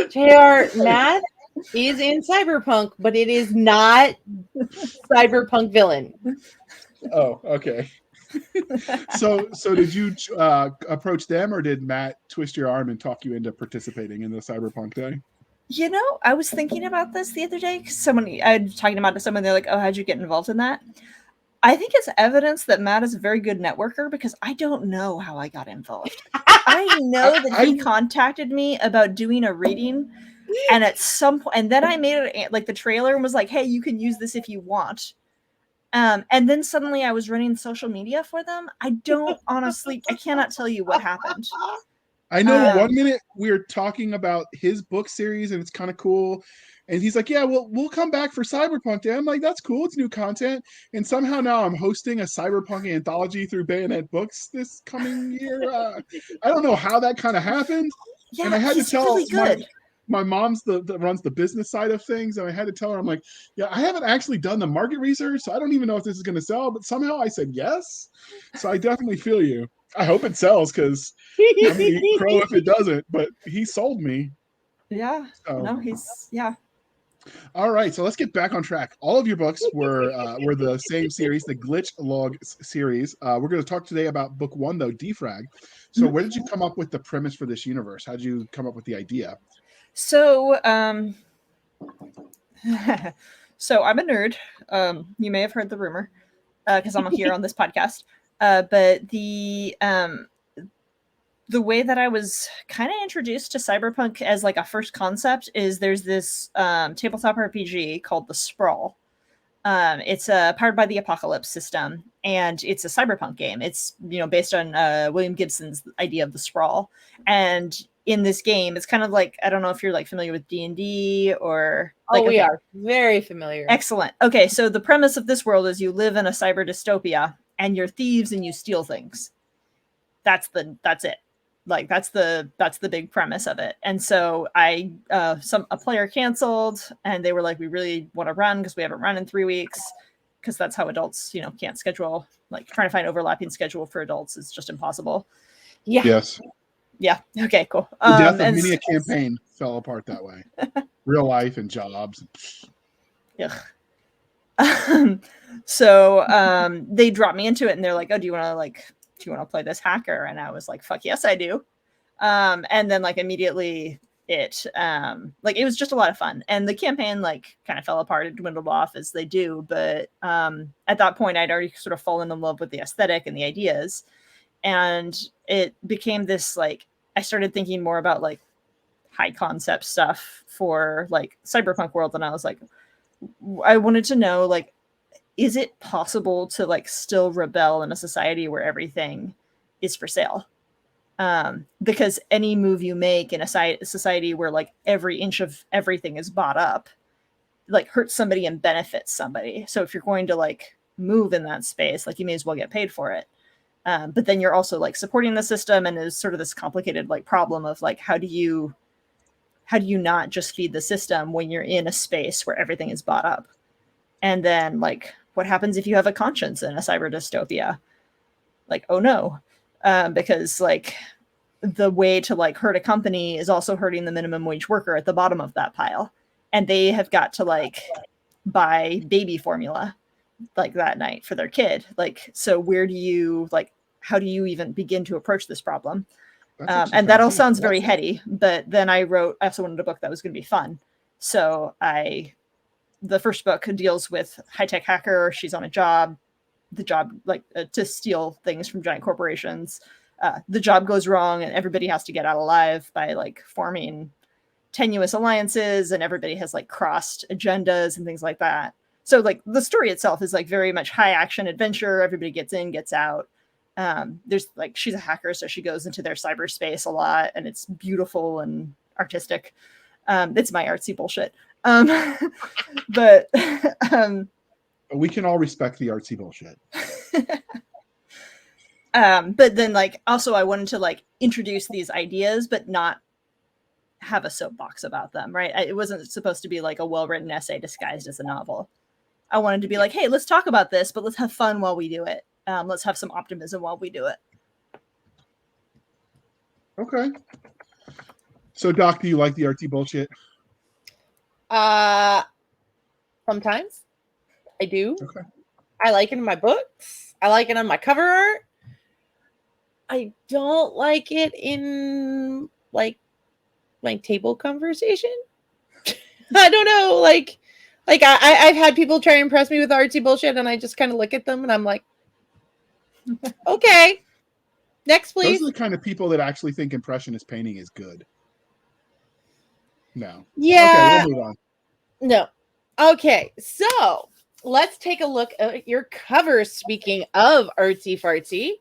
S1: JR, math is in Cyberpunk, but it is not Cyberpunk villain.
S2: Oh, okay. So did you approach them, or did Matt twist your arm and talk you into participating in the Cyberpunk Day?
S3: You know, I was thinking about this the other day. I was talking about it to someone. They're like, "Oh, how'd you get involved in that?" I think it's evidence that Matt is a very good networker, because I don't know how I got involved. I know that he contacted me about doing a reading, and at some point, and then I made it like the trailer and was like, "Hey, you can use this if you want." And then suddenly I was running social media for them. I cannot tell you what happened.
S2: I know 1 minute we're talking about his book series and it's kind of cool. And he's like, yeah, we'll come back for Cyberpunk Day. I'm like, that's cool. It's new content. And somehow now I'm hosting a Cyberpunk anthology through Bayonet Books this coming year. I don't know how that kind of happened.
S3: Yeah,
S2: and I had to
S3: he's
S2: tell
S3: really good.
S2: my mom's that runs the business side of things. And I had to tell her, I'm like, yeah, I haven't actually done the market research. So I don't even know if this is going to sell. But somehow I said yes. So I definitely feel you. I hope it sells because I'm going to eat crow if it doesn't. But he sold me.
S3: Yeah.
S2: So.
S3: No, yeah.
S2: All right, so let's get back on track. All of your books were the same series, the Glitch Log series. We're going to talk today about book 1, though, Defrag. So, where did you come up with the premise for this universe? How did you come up with the idea?
S3: So, so I'm a nerd. You may have heard the rumor because I'm here on this podcast. But the way that I was kind of introduced to cyberpunk as like a first concept is there's this tabletop RPG called The Sprawl. It's powered by the Apocalypse system, and it's a cyberpunk game. It's based on William Gibson's idea of the Sprawl. And in this game, it's kind of like, I don't know if you're like familiar with D&D or like,
S1: we are very familiar.
S3: Excellent. Okay, so the premise of this world is you live in a cyber dystopia and you're thieves and you steal things. That's it. Like that's the big premise of it. And so a player canceled and they were like, we really want to run because we haven't run in 3 weeks, because that's how adults can't schedule. Like trying to find overlapping schedule for adults is just impossible.
S1: Yeah.
S2: Yes.
S3: Yeah. Okay, cool.
S2: The death of many a campaign fell apart that way. Real life and jobs.
S3: Yeah. So they dropped me into it and they're like, oh, do you want to play this hacker? And I was like, fuck yes, I do. And then like immediately it was just a lot of fun. And the campaign like kind of fell apart. It dwindled off as they do. But at that point, I'd already sort of fallen in love with the aesthetic and the ideas. And it became this, like, I started thinking more about like high concept stuff for like cyberpunk world. And I was like, I wanted to know, like, is it possible to like still rebel in a society where everything is for sale? Because any move you make in a society where like every inch of everything is bought up, like hurts somebody and benefits somebody. So if you're going to like move in that space, like you may as well get paid for it. But then you're also like supporting the system, and there's sort of this complicated like problem of like, how do you not just feed the system when you're in a space where everything is bought up? And then like, what happens if you have a conscience in a cyber dystopia? Like, oh no, because like the way to like hurt a company is also hurting the minimum wage worker at the bottom of that pile. And they have got to like buy baby formula like that night for their kid. Like, so where do you like, how do you even begin to approach this problem? And that all sounds very heady, but then I also wanted a book that was going to be fun. So the first book deals with high-tech hacker. She's on a job, to steal things from giant corporations. The job goes wrong and everybody has to get out alive by like forming tenuous alliances, and everybody has like crossed agendas and things like that. So like the story itself is like very much high action adventure. Everybody gets in, gets out. There's like, she's a hacker, so she goes into their cyberspace a lot, and it's beautiful and artistic. It's my artsy bullshit. But
S2: we can all respect the artsy bullshit.
S3: But then like also I wanted to like introduce these ideas, but not have a soapbox about them, right? It wasn't supposed to be like a well-written essay disguised as a novel. I wanted to be like, hey, let's talk about this, but let's have fun while we do it. Let's have some optimism while we do it.
S2: Okay. So, Doc, do you like the artsy bullshit?
S1: Sometimes I do.
S2: Okay.
S1: I like it in my books. I like it on my cover art. I don't like it in like my table conversation. I don't know. Like I've had people try to impress me with artsy bullshit, and I just kind of look at them and I'm like, okay, next, please.
S2: Those are the kind of people that actually think impressionist painting is good. No.
S1: Yeah.
S2: Okay, we'll move on.
S1: No. Okay, so let's take a look at your cover. Speaking of artsy fartsy,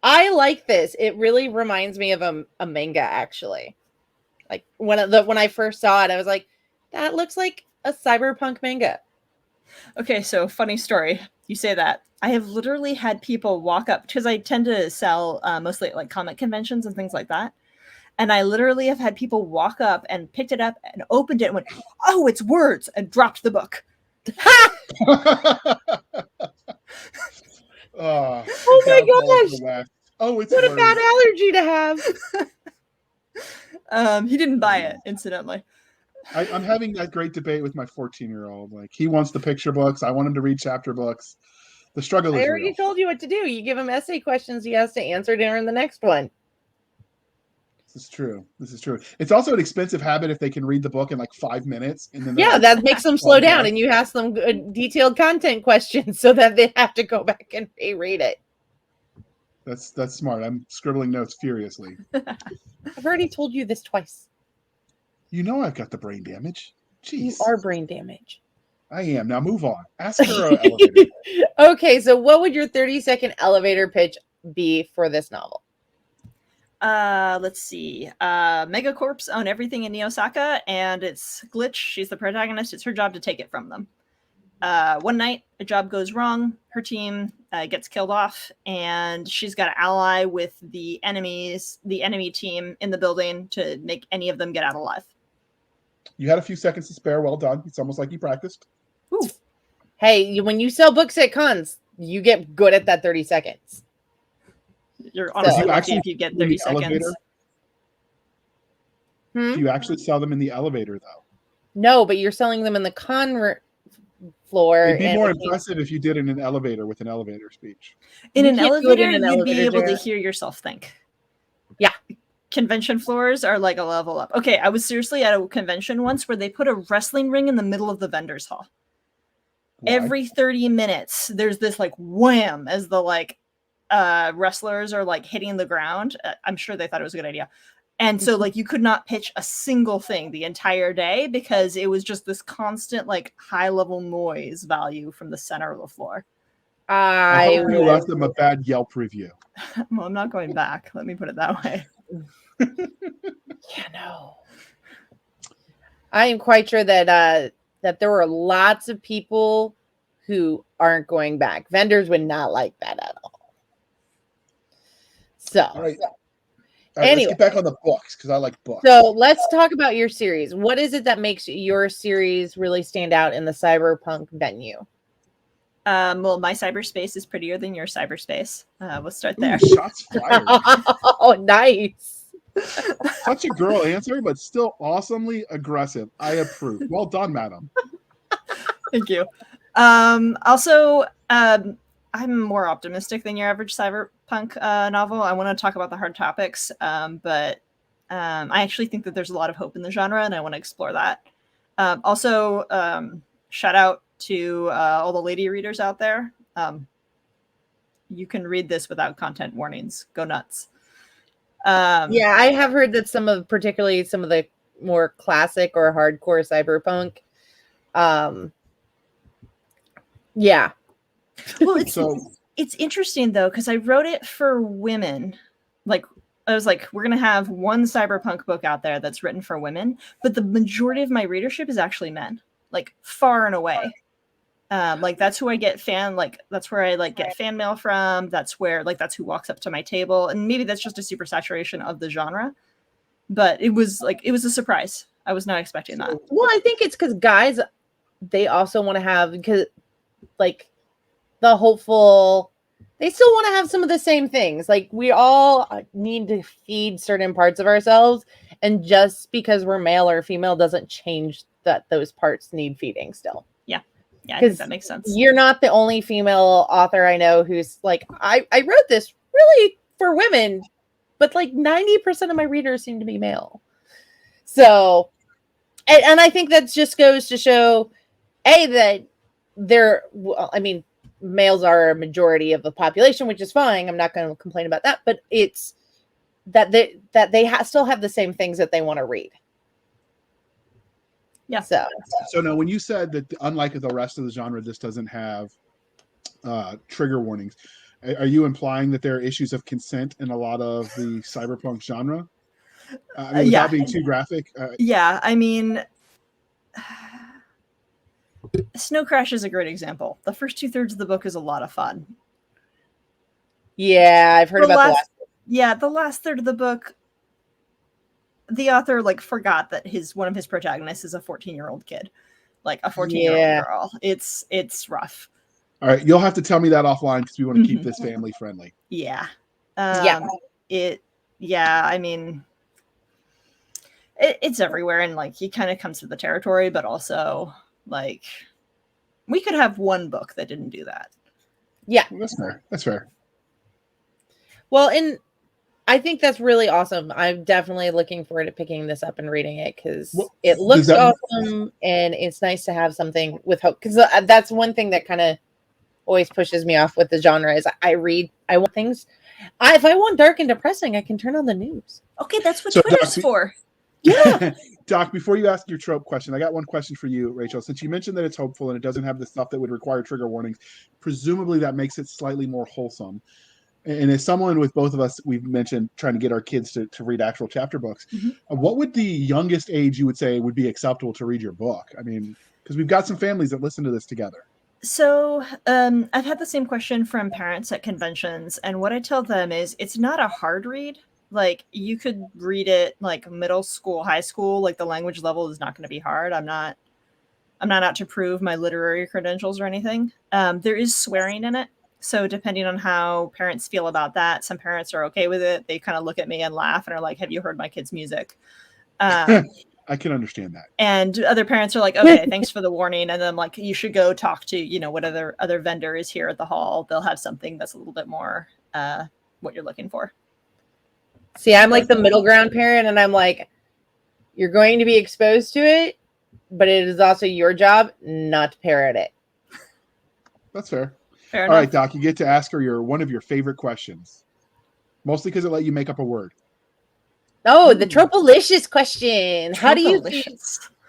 S1: I like this. It really reminds me of a manga, actually. Like when I first saw it, I was like, that looks like a cyberpunk manga.
S3: Okay, so funny story. You say that. I have literally had people walk up because I tend to sell mostly at like comic conventions and things like that. And I literally have had people walk up and picked it up and opened it and went, "Oh, it's words," and dropped the book.
S1: Oh my gosh!
S2: Oh, it's
S1: what
S2: words.
S1: a bad allergy to have.
S3: He didn't buy it, incidentally.
S2: I'm having that great debate with my 14-year-old. Like, he wants the picture books. I want him to read chapter books. The struggle is
S1: I already
S2: real.
S1: told you what to do. You give him essay questions he has to answer during the next one.
S2: This is true. It's also an expensive habit if they can read the book in like 5 minutes. And then
S1: that makes them slow down, and you ask them good, detailed content questions so that they have to go back and reread it.
S2: That's smart. I'm scribbling notes furiously.
S1: I've already told you this twice.
S2: You know I've got the brain damage. Jeez.
S1: You are brain damage.
S2: I am. Now move on. Ask her an elevator.
S1: Okay, so what would your 30-second elevator pitch be for this novel?
S3: Let's see. Megacorps own everything in Neosaka, and it's Glitch. She's the protagonist. It's her job to take it from them. One night, a job goes wrong. Her team gets killed off, and she's got to ally with the enemy team in the building to make any of them get out alive.
S2: You had a few seconds to spare. Well done. It's almost like you practiced.
S3: Ooh.
S1: Hey, when you sell books at cons, you get good at that 30 seconds.
S3: You're honestly
S2: you
S3: lucky
S2: actually
S3: if you get 30 seconds.
S2: Do you actually sell them in the elevator, though?
S1: No, but you're selling them in the con floor.
S2: It'd be more impressive if you did in an elevator with an elevator speech.
S3: In an elevator, you'd be able to hear yourself think.
S1: Yeah.
S3: Convention floors are like a level up. Okay, I was seriously at a convention once where they put a wrestling ring in the middle of the vendor's hall. Why? Every 30 minutes, there's this like wham as the like wrestlers are like hitting the ground. I'm sure they thought it was a good idea. And so like you could not pitch a single thing the entire day because it was just this constant like high level noise value from the center of the floor.
S2: I hope you left them a bad Yelp review.
S3: Well, I'm not going back. Let me put it that way.
S1: Yeah, no. I am quite sure that that there were lots of people who aren't going back. Vendors would not like that at all. So,
S2: all right, anyway, let's get back on the books because I like books.
S1: So let's talk about your series. What is it that makes your series really stand out in the cyberpunk venue?
S3: Well, my cyberspace is prettier than your cyberspace. We'll start there.
S2: Ooh, shots fired.
S1: Oh, nice.
S2: Such a girl answer, but still awesomely aggressive. I approve. Well done, madam.
S3: Thank you. Also, I'm more optimistic than your average cyberpunk novel. I want to talk about the hard topics, but I actually think that there's a lot of hope in the genre, and I want to explore that. Also, shout out to all the lady readers out there. You can read this without content warnings. Go nuts.
S1: Yeah, I have heard that particularly some of the more classic or hardcore cyberpunk. Yeah.
S3: Well, it's interesting though, because I wrote it for women. Like I was like, we're gonna have one cyberpunk book out there that's written for women, but the majority of my readership is actually men, like far and away. Like that's who I get that's where I like get fan mail from. That's where that's who walks up to my table, and maybe that's just a super saturation of the genre. But it was a surprise. I was not expecting that.
S1: Well, I think it's because guys, they also want to have because like the hopeful. They still want to have some of the same things. Like we all need to feed certain parts of ourselves, and just because we're male or female doesn't change that those parts need feeding still.
S3: Yeah, I think that makes sense.
S1: You're not the only female author I know who's like, I wrote this really for women, but like 90% of my readers seem to be male. So, and I think that just goes to show, that males are a majority of the population, which is fine. I'm not going to complain about that, but it's that they still have the same things that they want to read.
S3: Yeah.
S2: So now, when you said that, unlike the rest of the genre, this doesn't have trigger warnings, Are you implying that there are issues of consent in a lot of the cyberpunk genre? Without being too graphic.
S3: Yeah, I mean, Snow Crash is a great example. The first 2/3 of the book is a lot of fun.
S1: Yeah, I've heard about the last.
S3: Yeah, the last third of the book, the author like forgot that one of his protagonists is a 14-year-old kid, like a 14-year-old girl. It's rough.
S2: All right, you'll have to tell me that offline because we want to keep this family friendly.
S3: Yeah.
S1: Yeah.
S3: I mean, it's everywhere, and like he kind of comes to the territory, but also like we could have one book that didn't do that.
S1: Yeah,
S2: that's fair.
S1: Well, and I think that's really awesome. I'm definitely looking forward to picking this up and reading it because it looks awesome, and it's nice to have something with hope. Because that's one thing that kind of always pushes me off with the genre is I want things. If I want dark and depressing, I can turn on the news.
S3: Okay, that's what Twitter's for.
S1: Yeah.
S2: Doc, before you ask your trope question, I got one question for you, Rachel. Since you mentioned that it's hopeful and it doesn't have the stuff that would require trigger warnings, presumably that makes it slightly more wholesome. And as someone with both of us, we've mentioned trying to get our kids to read actual chapter books. What would the youngest age you would say would be acceptable to read your book? I mean, because we've got some families that listen to this together.
S3: So I've had the same question from parents at conventions, and what I tell them is it's not a hard read. Like you could read it like middle school, high school, like the language level is not going to be hard. I'm not out to prove my literary credentials or anything. There is swearing in it. So depending on how parents feel about that, some parents are okay with it. They kind of look at me and laugh and are like, have you heard my kid's music?
S2: I can understand that.
S3: And other parents are like, okay, thanks for the warning. And then like, you should go talk to, what other vendor is here at the hall. They'll have something that's a little bit more what you're looking for.
S1: See, I'm like the middle ground parent, and I'm like, you're going to be exposed to it, but it is also your job not to parrot it.
S2: That's fair.
S3: Fair
S2: All
S3: enough.
S2: right, Doc, you get to ask her one of your favorite questions. Mostly because it let you make up a word.
S1: Oh, the Tropalicious question. How do you feel?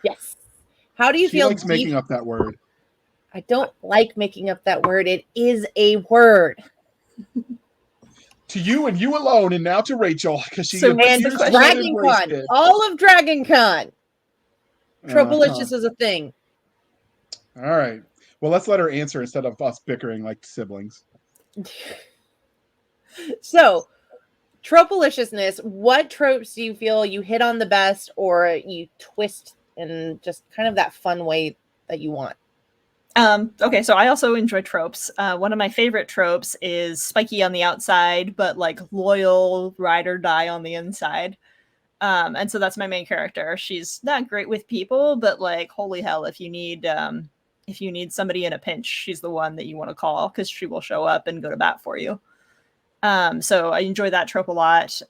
S1: Yes. How do you feel?
S2: She likes making up that word.
S1: I don't like making up that word. It is a word.
S2: To you and you alone, and now to Rachel, because she
S1: and Dragon Con, all of Dragon Con. Tropalicious is a thing.
S2: All right. Well, let's let her answer instead of us bickering like siblings.
S1: So, Tropaliciousness, what tropes do you feel you hit on the best, or you twist in just kind of that fun way that you want?
S3: Okay, so I also enjoy tropes. One of my favorite tropes is spiky on the outside, but like loyal ride or die on the inside. And so that's my main character. She's not great with people, but like, holy hell, if you need somebody in a pinch, she's the one that you want to call because she will show up and go to bat for you. So I enjoy that trope a lot.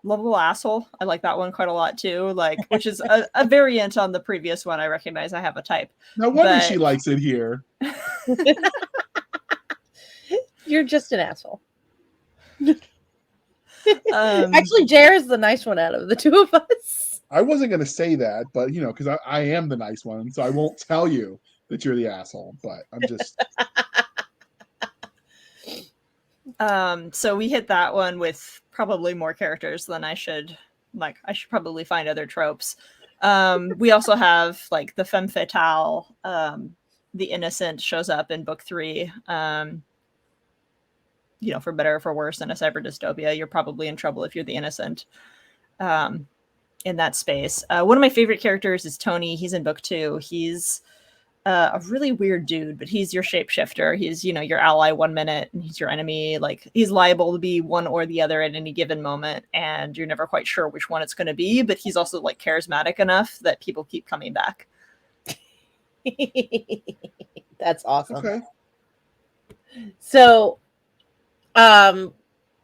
S3: Lovable asshole. I like that one quite a lot too. Like, which is a variant on the previous one. I recognize I have a type.
S2: No wonder she likes it here.
S1: You're just an asshole. Actually, Jer is the nice one out of the two of us.
S2: I wasn't going to say that, but because I am the nice one, so I won't tell you that you're the asshole. But I'm just.
S3: So we hit that one with probably more characters than I should. Like, I should probably find other tropes. We also have like the femme fatale. The innocent shows up in book 3. For better or for worse in a cyber dystopia, you're probably in trouble if you're the innocent in that space. One of my favorite characters is Tony. He's in book 2. He's a really weird dude, but he's your shapeshifter. He's, your ally one minute and he's your enemy. Like, he's liable to be one or the other at any given moment, and you're never quite sure which one it's going to be, but he's also like charismatic enough that people keep coming back.
S1: That's awesome.
S2: Okay.
S1: So,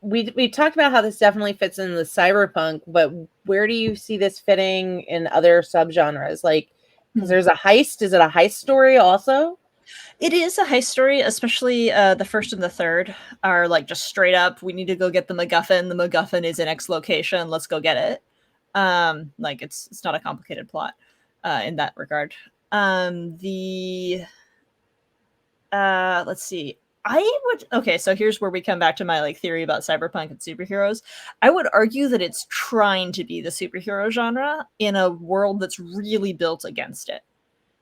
S1: we talked about how this definitely fits in the cyberpunk, but where do you see this fitting in other subgenres? Like, because there's a heist. Is it a heist story also?
S3: It is a heist story, especially the first and the third are like just straight up, we need to go get the MacGuffin. The MacGuffin is in X location. Let's go get it. Like it's not a complicated plot in that regard. The Let's see. So here's where we come back to my like theory about cyberpunk and superheroes. I would argue that it's trying to be the superhero genre in a world that's really built against it.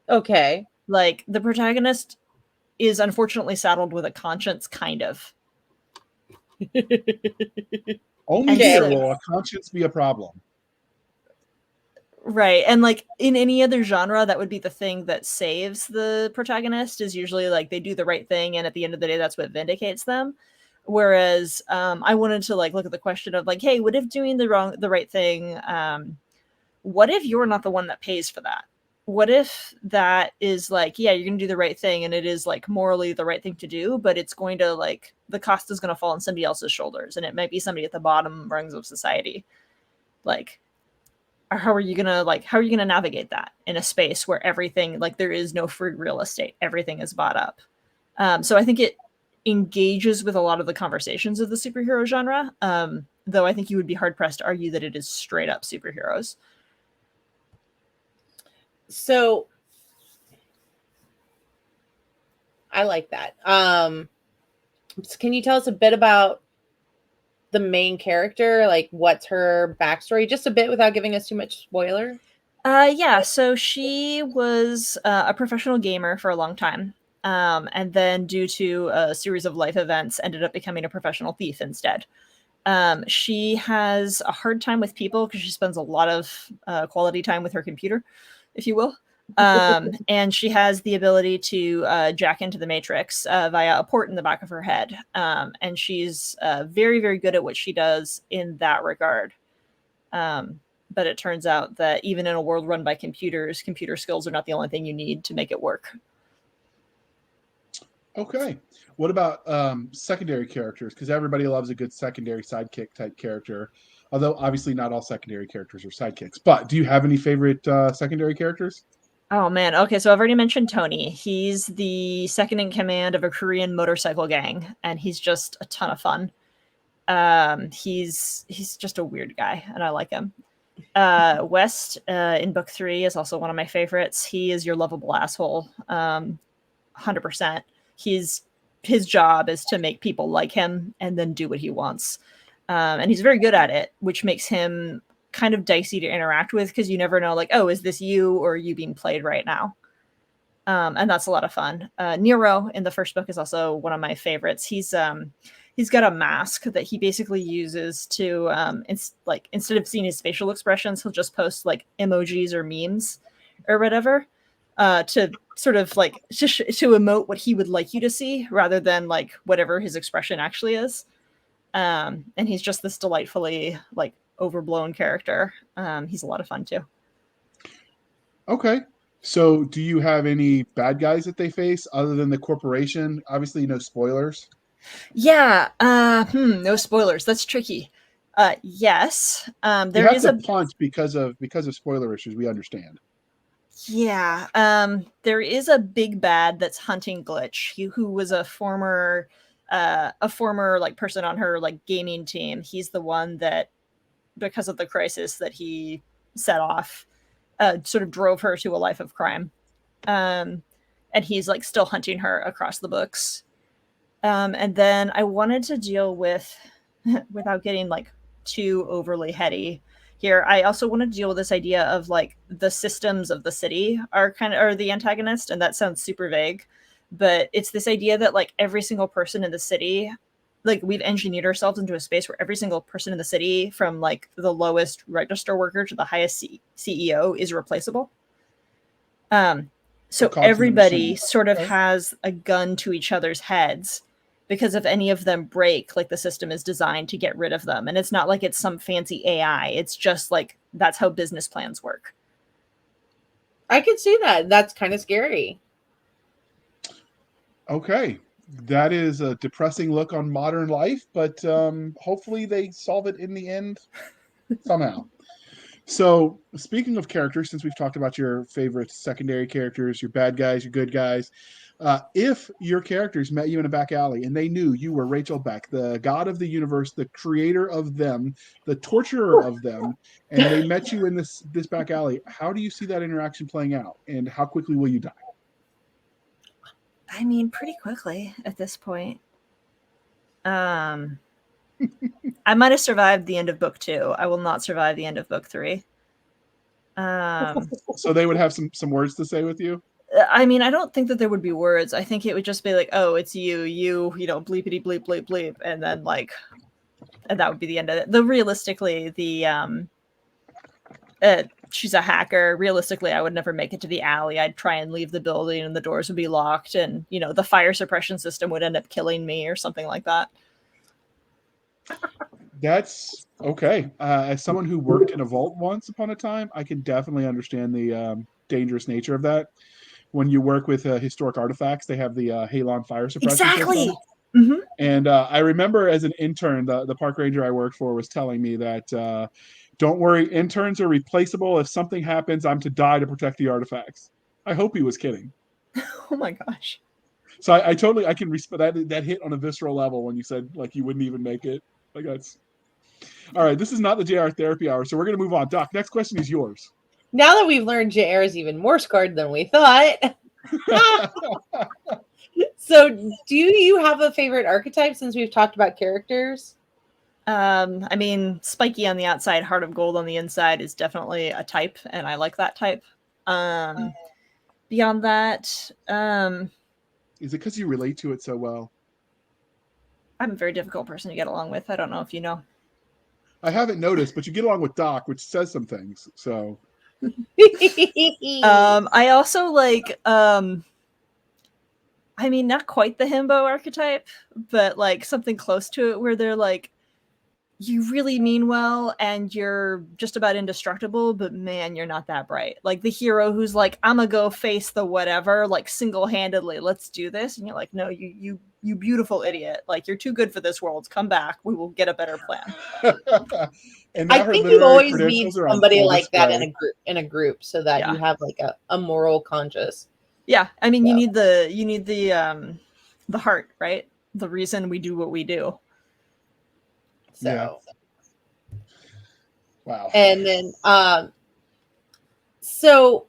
S1: Okay.
S3: Like the protagonist is unfortunately saddled with a conscience, kind of.
S2: Only here will a conscience be a problem.
S3: Right. And like in any other genre, that would be the thing that saves the protagonist, is usually like they do the right thing, and at the end of the day that's what vindicates them. Whereas I wanted to like look at the question of like, hey, what if doing the right thing, what if you're not the one that pays for that? What if that is like, yeah, you're gonna do the right thing and it is like morally the right thing to do, but it's going to like the cost is gonna fall on somebody else's shoulders, and it might be somebody at the bottom rungs of society. Like, how are you gonna navigate that in a space where everything, like there is no free real estate, everything is bought up? So I think it engages with a lot of the conversations of the superhero genre, though I think you would be hard pressed to argue that it is straight up superheroes.
S1: So I like that. Can you tell us a bit about the main character? Like, what's her backstory? Just a bit without giving us too much spoiler.
S3: Yeah, so she was a professional gamer for a long time. And then due to a series of life events, ended up becoming a professional thief instead. She has a hard time with people because she spends a lot of quality time with her computer, if you will. And she has the ability to jack into the Matrix via a port in the back of her head. And she's very, very good at what she does in that regard. But it turns out that even in a world run by computers, computer skills are not the only thing you need to make it work.
S2: Okay. What about secondary characters? Because everybody loves a good secondary sidekick type character. Although obviously not all secondary characters are sidekicks. But do you have any favorite secondary characters?
S3: Oh man. Okay, so I've already mentioned Tony. He's the second in command of a Korean motorcycle gang, and he's just a ton of fun. He's just a weird guy, and I like him. West in book 3 is also one of my favorites. He is your lovable asshole. 100%. His job is to make people like him and then do what he wants. And he's very good at it, which makes him kind of dicey to interact with because you never know, like, oh, is this you or are you being played right now? And that's a lot of fun. Nero in the first book is also one of my favorites. He's got a mask that he basically uses to instead of seeing his facial expressions, he'll just post like emojis or memes or whatever to sort of like to emote what he would like you to see rather than like whatever his expression actually is. And he's just this delightfully like overblown character. He's a lot of fun too.
S2: Okay. So do you have any bad guys that they face other than the corporation? Obviously, no spoilers.
S3: Yeah. No spoilers. That's tricky. Yes. There is a
S2: punch because of spoiler issues. We understand.
S3: Yeah. There is a big bad that's hunting Glitch, who was a former like person on her like gaming team. He's the one that, because of the crisis that he set off, sort of drove her to a life of crime. And he's like still hunting her across the books. And then I wanted to deal with, without getting like too overly heady here, I also want to deal with this idea of like the systems of the city are the antagonist, and that sounds super vague, but it's this idea that like every single person in the city, like we've engineered ourselves into a space where every single person in the city, from like the lowest register worker to the highest CEO, is replaceable. So everybody sort of has a gun to each other's heads, because if any of them break, like the system is designed to get rid of them. And it's not like it's some fancy AI. It's just like, that's how business plans work.
S1: I can see that. That's kind of scary.
S2: Okay. That is a depressing look on modern life, but hopefully they solve it in the end somehow. So speaking of characters, since we've talked about your favorite secondary characters, your bad guys, your good guys, if your characters met you in a back alley and they knew you were Rachel Beck, the god of the universe, the creator of them, the torturer of them, and they met you in this back alley, how do you see that interaction playing out, and how quickly will you die?
S3: I mean, pretty quickly at this point. I might have survived the end of book 2. I will not survive the end of book 3.
S2: So they would have some words to say with you?
S3: I mean, I don't think that there would be words. I think it would just be like, oh, it's you, bleepity bleep bleep bleep, and then like, and that would be the end of it. Though realistically, she's a hacker. Realistically, I would never make it to the alley. I'd try and leave the building, and the doors would be locked, and the fire suppression system would end up killing me or something like that.
S2: That's okay. As someone who worked in a vault once upon a time, I can definitely understand the dangerous nature of that. When you work with historic artifacts, they have the halon fire suppression
S3: Exactly.
S2: system.
S3: Mm-hmm.
S2: And I remember as an intern, the park ranger I worked for was telling me that don't worry, interns are replaceable. If something happens, I'm to die to protect the artifacts. I hope he was kidding.
S3: Oh my gosh.
S2: So I totally, I can respect that hit on a visceral level when you said like you wouldn't even make it. Like that's all right. This is not the JR therapy hour, so we're gonna move on. Doc, next question is yours.
S1: Now that we've learned JR is even more scarred than we thought. So do you have a favorite archetype since we've talked about characters?
S3: I mean, spiky on the outside, heart of gold on the inside is definitely a type, and I like that type. Beyond that,
S2: is it because you relate to it so well?
S3: I'm a very difficult person to get along with. I don't know if you know.
S2: I haven't noticed, but you get along with Doc, which says some things. So
S3: I also like I mean, not quite the himbo archetype, but like something close to it where they're like, you really mean well and you're just about indestructible, but man, you're not that bright. Like the hero who's like, I'm gonna go face the whatever, like single-handedly, let's do this. And you're like, no, you beautiful idiot. Like you're too good for this world. Come back. We will get a better plan.
S2: And
S1: I think you always need somebody like that in a group so that you have like a moral conscience.
S3: Yeah, I mean, you need the heart, right? The reason we do what we do.
S1: So,
S2: yeah. Wow.
S1: And then, so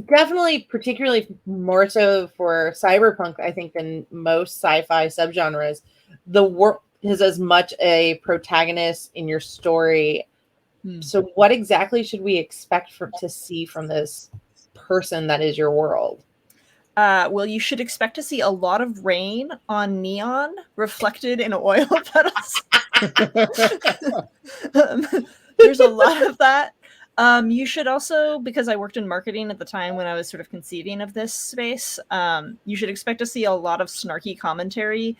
S1: definitely, particularly more so for cyberpunk, I think than most sci-fi subgenres, the world is as much a protagonist in your story. So, what exactly should we expect to see from this person that is your world?
S3: Well, you should expect to see a lot of rain on neon reflected in oil petals. There's a lot of that. You should also, because I worked in marketing at the time when I was sort of conceiving of this space, you should expect to see a lot of snarky commentary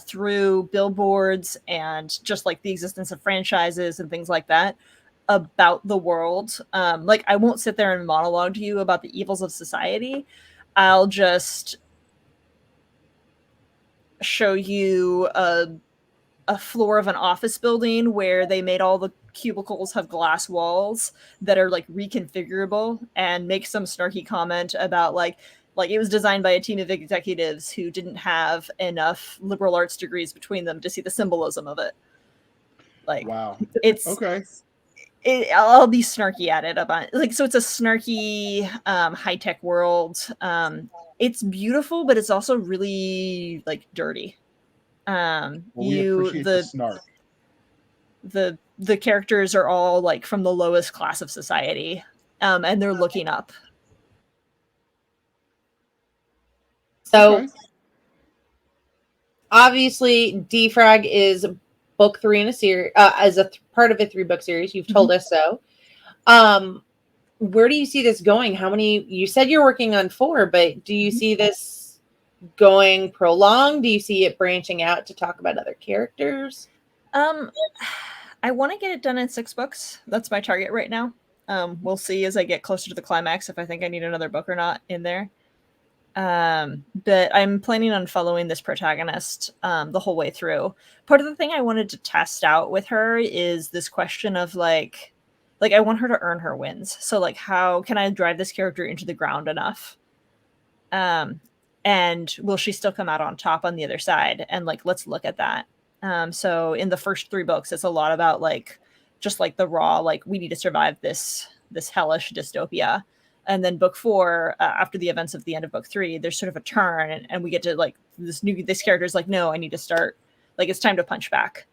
S3: through billboards and just like the existence of franchises and things like that about the world. Like I won't sit there and monologue to you about the evils of society. I'll just show you a floor of an office building where they made all the cubicles have glass walls that are like reconfigurable, and make some snarky comment about like it was designed by a team of executives who didn't have enough liberal arts degrees between them to see the symbolism of it. Like,
S2: wow,
S3: it's
S2: okay.
S3: I'll be snarky at it about like, so it's a snarky high-tech world. It's beautiful, but it's also really like dirty.
S2: We appreciate the snark.
S3: The characters are all like from the lowest class of society, and they're looking up.
S1: So okay. Obviously Defrag is book 3 in a series, as a part of a 3-book series. You've told us so. Where do you see this going? How many? You said you're working on 4, but do you see this going prolonged? Do you see it branching out to talk about other characters?
S3: I want to get it done in 6 books. That's my target right now. We'll see as I get closer to the climax if I think I need another book or not in there. But I'm planning on following this protagonist the whole way through. Part of the thing I wanted to test out with her is this question of like I want her to earn her wins. So like, how can I drive this character into the ground enough? And will she still come out on top on the other side? And like, let's look at that. So in the first 3 books, it's a lot about like, just like the raw, like we need to survive this hellish dystopia. And then book 4, after the events of the end of book 3, there's sort of a turn, and we get to like this character is like, no, I need to start, like, it's time to punch back.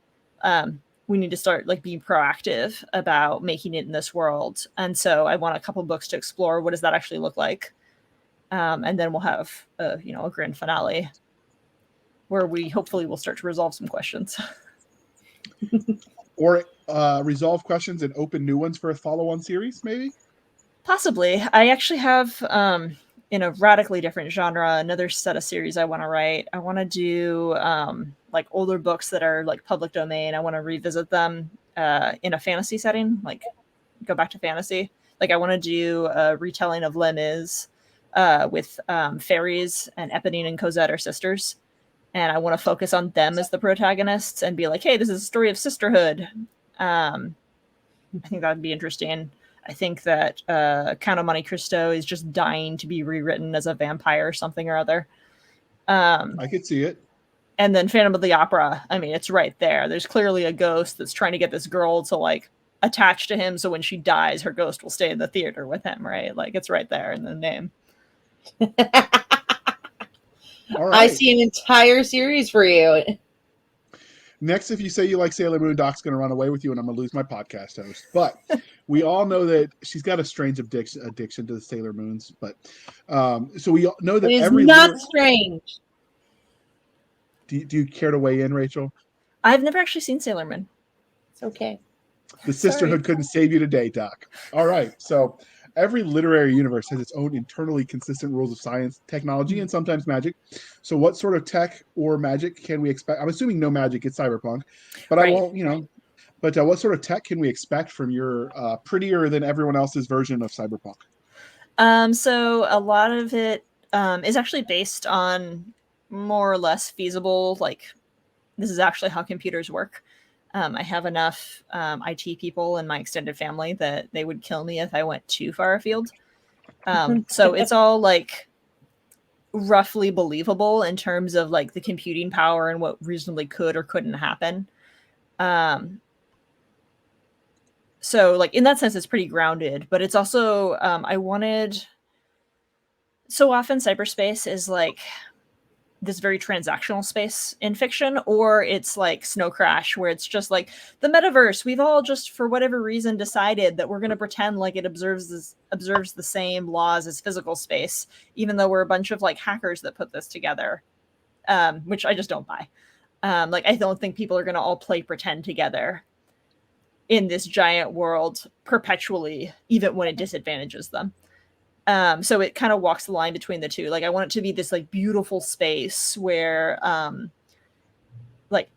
S3: We need to start like being proactive about making it in this world. And so I want a couple books to explore what does that actually look like. And then we'll have a grand finale where we hopefully will start to resolve some questions.
S2: Or resolve questions and open new ones for a follow-on series, maybe?
S3: Possibly. I actually have, in a radically different genre, another set of series I want to write. I want to do like older books that are like public domain. I want to revisit them in a fantasy setting, like go back to fantasy. Like I want to do a retelling of Les Mis with fairies, and Eponine and Cosette are sisters. And I want to focus on them as the protagonists and be like, hey, this is a story of sisterhood. I think that would be interesting. I think that Count of Monte Cristo is just dying to be rewritten as a vampire or something or other.
S2: I could see it.
S3: And then Phantom of the Opera. I mean, it's right there. There's clearly a ghost that's trying to get this girl to like attach to him, so when she dies, her ghost will stay in the theater with him, right? Like it's right there in the name.
S2: All right.
S1: I see an entire series for you.
S2: Next, if you say you like Sailor Moon, Doc's going to run away with you, and I'm going to lose my podcast host. But we all know that she's got a strange addiction to the Sailor Moons. But so we know that
S1: it's not strange.
S2: Do you care to weigh in, Rachel?
S3: I've never actually seen Sailor Moon.
S1: It's okay.
S2: The sisterhood couldn't save you today, Doc. All right. So every literary universe has its own internally consistent rules of science, technology, and sometimes magic. So what sort of tech or magic can we expect? I'm assuming no magic, it's cyberpunk. But right. I won't, but what sort of tech can we expect from your prettier than everyone else's version of cyberpunk?
S3: So a lot of it is actually based on more or less feasible, like this is actually how computers work. I have enough IT people in my extended family that they would kill me if I went too far afield. So it's all like roughly believable in terms of like the computing power and what reasonably could or couldn't happen. So like in that sense, it's pretty grounded, but it's also, so often cyberspace is like this very transactional space in fiction, or it's like Snow Crash, where it's just like the metaverse. We've all just, for whatever reason, decided that we're going to pretend like it observes the same laws as physical space, even though we're a bunch of like hackers that put this together, which I just don't buy. Like, I don't think people are going to all play pretend together in this giant world perpetually, even when it disadvantages them. So it kind of walks the line between the two. Like, I want it to be this like beautiful space where, like,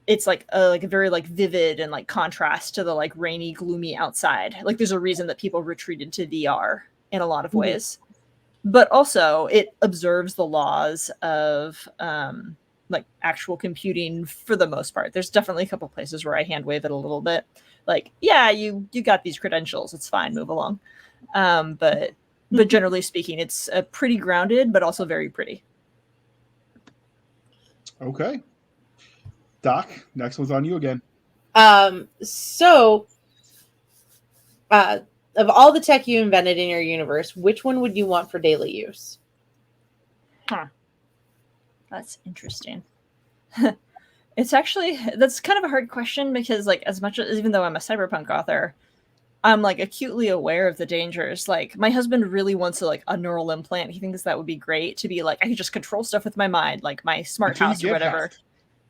S3: it's like a very like vivid and like contrast to the like rainy, gloomy outside. Like, there's a reason that people retreated to VR in a lot of ways, but also it observes the laws of like actual computing for the most part. There's definitely a couple places where I hand wave it a little bit. Like, yeah, you got these credentials, it's fine, move along. But generally speaking, it's pretty grounded, but also very pretty.
S2: Okay. Doc, next one's on you again.
S1: So, of all the tech you invented in your universe, which one would you want for daily use?
S3: Huh. That's interesting. That's kind of a hard question because, like, as much as, even though I'm a cyberpunk author, I'm like acutely aware of the dangers. Like, my husband really wants a neural implant. He thinks that would be great to be like, I can just control stuff with my mind, like my smart house or whatever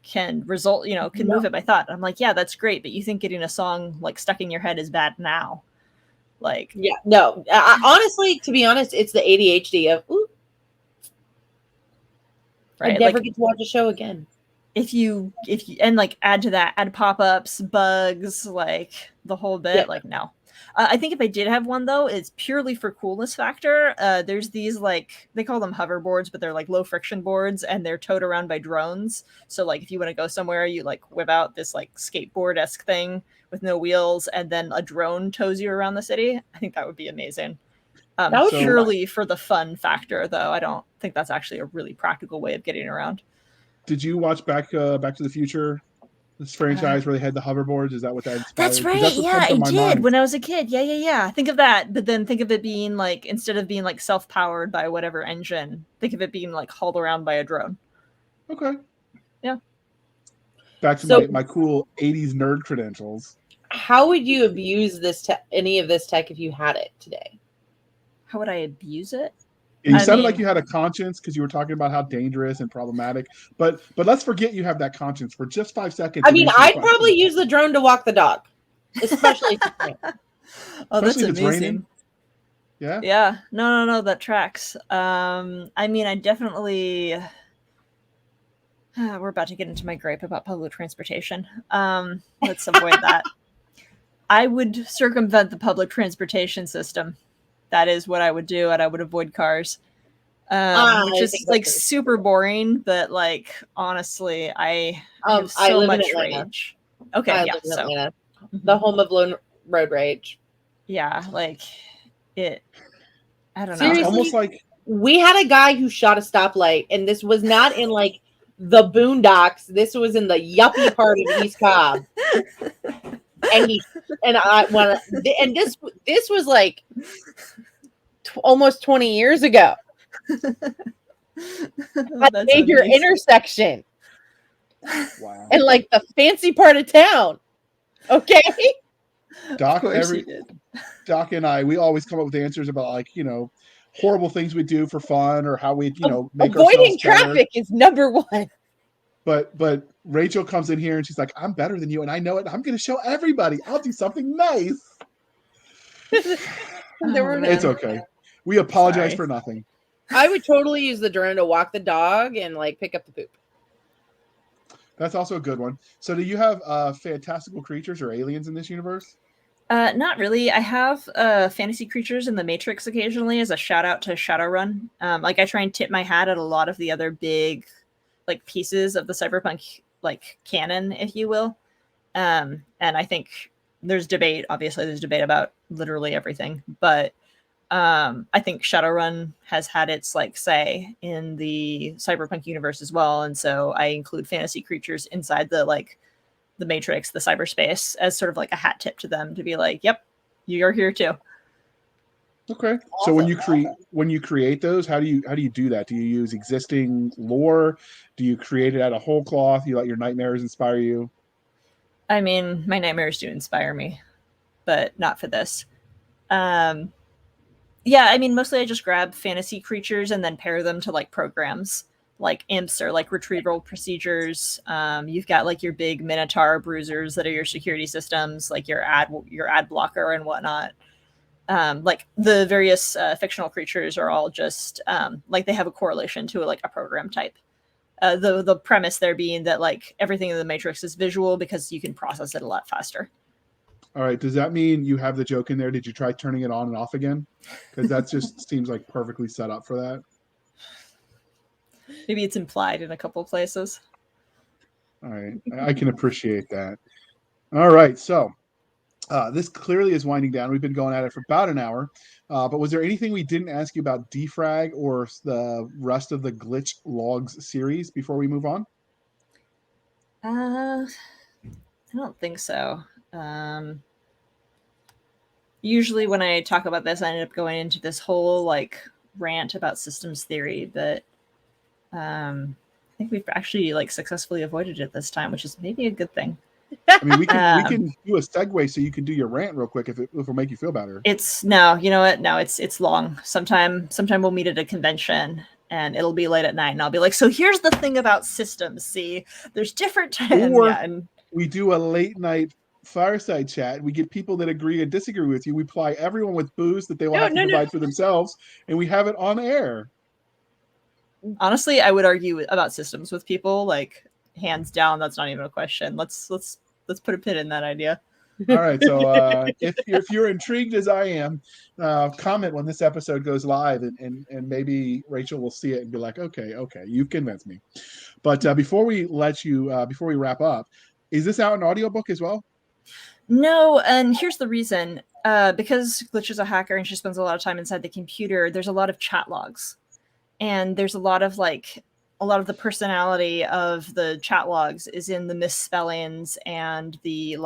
S3: can result, can move it by thought. I'm like, yeah, that's great. But you think getting a song like stuck in your head is bad now? Like,
S1: yeah, no, honestly, to be honest, it's the ADHD of, ooh, right? I never get to watch a show again.
S3: If you and like add to that, add pop-ups, bugs, like the whole bit, yeah. Like, no. I think if I did have one though, it's purely for coolness factor. There's these, like, they call them hoverboards, but they're like low friction boards and they're towed around by drones. So like if you want to go somewhere, you like whip out this like skateboard-esque thing with no wheels and then a drone tows you around the city. I think that would be amazing. Purely for the fun factor though. I don't think that's actually a really practical way of getting around.
S2: Did you watch Back to the Future, This franchise where they had the hoverboards. Is that what that inspired?
S3: That's right. Yeah, I did when I was a kid. Yeah. Think of that, but then think of it being like, instead of being like self-powered by whatever engine, think of it being like hauled around by a drone.
S2: Okay.
S3: Yeah.
S2: Back to my cool 80s nerd credentials.
S1: How would you abuse any of this tech if you had it today?
S3: How would I abuse it?
S2: You sounded like you had a conscience because you were talking about how dangerous and problematic. But let's forget you have that conscience for just 5 seconds.
S1: I mean, I'd probably use the drone to walk the dog, especially if it's raining.
S3: Oh, that's amazing.
S2: Yeah.
S3: Yeah. No. That tracks. I mean, I definitely. We're about to get into my gripe about public transportation. Let's avoid that. I would circumvent the public transportation system. That is what I would do, and I would avoid cars. Which is like super boring, but like honestly, I have so much rage. Okay, yeah. So
S1: the home of road rage.
S3: Yeah, like it. I don't know.
S1: Seriously,
S2: it's almost like
S1: we had a guy who shot a stoplight, and this was not in like the boondocks. This was in the yuppie part of East Cobb. And this was like almost 20 years ago. A major intersection.
S2: Wow.
S1: And like the fancy part of town. Okay.
S2: Doc and I, we always come up with answers about like, horrible things we do for fun or how we, make
S1: avoiding traffic is number one.
S2: But Rachel comes in here and she's like, I'm better than you and I know it. I'm going to show everybody. I'll do something nice. It's okay. We apologize for nothing.
S1: I would totally use the drone to walk the dog and like pick up the poop.
S2: That's also a good one. So do you have fantastical creatures or aliens in this universe?
S3: Not really. I have fantasy creatures in the Matrix occasionally as a shout out to Shadowrun. Like I try and tip my hat at a lot of the other big like pieces of the cyberpunk like canon, if you will. And I think there's debate. Obviously, there's debate about literally everything, but I think Shadowrun has had its like say in the cyberpunk universe as well, and so I include fantasy creatures inside the Matrix, the cyberspace, as sort of like a hat tip to them to be like, "Yep, you're here too."
S2: Okay. Awesome. So when you create those, how do you do that? Do you use existing lore? Do you create it out of whole cloth? You let your nightmares inspire you?
S3: I mean, my nightmares do inspire me, but not for this. Yeah, I mean, mostly I just grab fantasy creatures and then pair them to like programs, like imps or like retrieval procedures. You've got like your big Minotaur bruisers that are your security systems, like your ad blocker and whatnot. Like the various fictional creatures are all just like they have a correlation to like a program type. The premise there being that like everything in the Matrix is visual because you can process it a lot faster.
S2: All right. Does that mean you have the joke in there? Did you try turning it on and off again? Because that just seems like perfectly set up for that.
S3: Maybe it's implied in a couple of places.
S2: All right. I can appreciate that. All right. So this clearly is winding down. We've been going at it for about an hour. But was there anything we didn't ask you about Defrag or the rest of the Glitch Logs series before we move on?
S3: I don't think so. Usually when I talk about this, I end up going into this whole like rant about systems theory, but I think we've actually like successfully avoided it this time, which is maybe a good thing.
S2: I mean, we can do a segue so you can do your rant real quick if it'll make you feel better.
S3: It's no, you know what? No, it's long. Sometime we'll meet at a convention and it'll be late at night and I'll be like, so here's the thing about systems. See, there's different times.
S2: And we do a late night fireside chat. We get people that agree and disagree with you. We ply everyone with booze that they will have to provide for themselves, and we have it on air.
S3: Honestly, I would argue about systems with people, like hands down. That's not even a question. Let's put a pin in that idea.
S2: All right. So if you're intrigued as I am, comment when this episode goes live, and maybe Rachel will see it and be like, okay, you've convinced me. But before we wrap up, is this out in audiobook as well?
S3: No, and here's the reason. Because Glitch is a hacker and she spends a lot of time inside the computer, there's a lot of chat logs. And there's a lot of like a lot of the personality of the chat logs is in the misspellings and the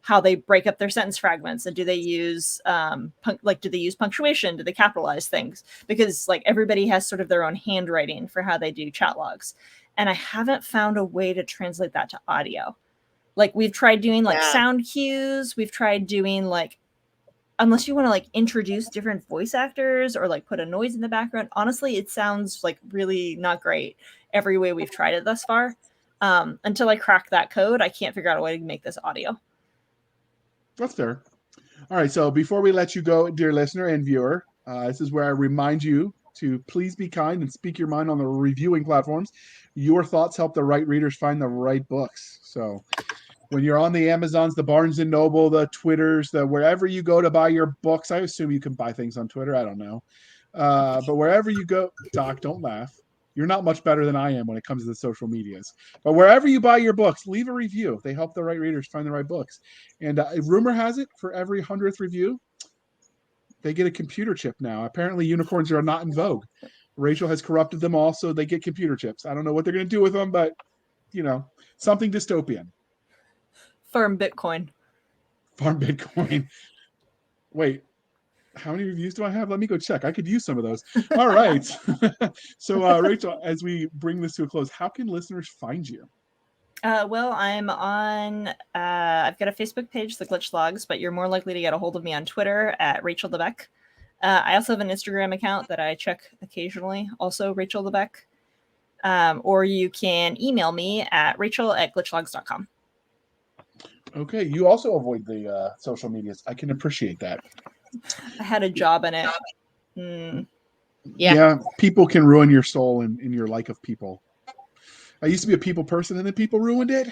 S3: how they break up their sentence fragments, and do they use do they use punctuation, do they capitalize things, because everybody has sort of their own handwriting for how they do chat logs, and I haven't found a way to translate that to audio. We've tried doing sound cues, we've tried doing unless you want to introduce different voice actors or put a noise in the background, honestly it sounds really not great every way we've tried it thus far. Until I crack that code, I can't figure out a way to make this audio.
S2: That's fair. All right, so before we let you go, dear listener and viewer, this is where I remind you to please be kind and speak your mind on the reviewing platforms. Your thoughts help the right readers find the right books. So when you're on the Amazons, the Barnes & Noble, the Twitters, the wherever you go to buy your books, I assume you can buy things on Twitter. I don't know. But wherever you go, Doc, don't laugh. You're not much better than I am when it comes to the social medias. But wherever you buy your books, leave a review. They help the right readers find the right books. And rumor has it, for every 100th review, they get a computer chip now. Apparently, unicorns are not in vogue. Rachel has corrupted them all, so they get computer chips. I don't know what they're going to do with them, but, something dystopian.
S3: Farm Bitcoin.
S2: Farm Bitcoin. Wait. How many reviews do I have? Let me go check. I could use some of those. All right. So, Rachel, as we bring this to a close, how can listeners find you?
S3: Well, I'm on, I've got a Facebook page, The Glitch Logs, but you're more likely to get a hold of me on Twitter at Rachel the Beck. I also have an Instagram account that I check occasionally, also Rachel the Beck. Or you can email me at rachel@glitchlogs.com.
S2: Okay. You also avoid the social medias. I can appreciate that.
S3: I had a job in it.
S2: Yeah. People can ruin your soul and your like of people. I used to be a people person and then people ruined it.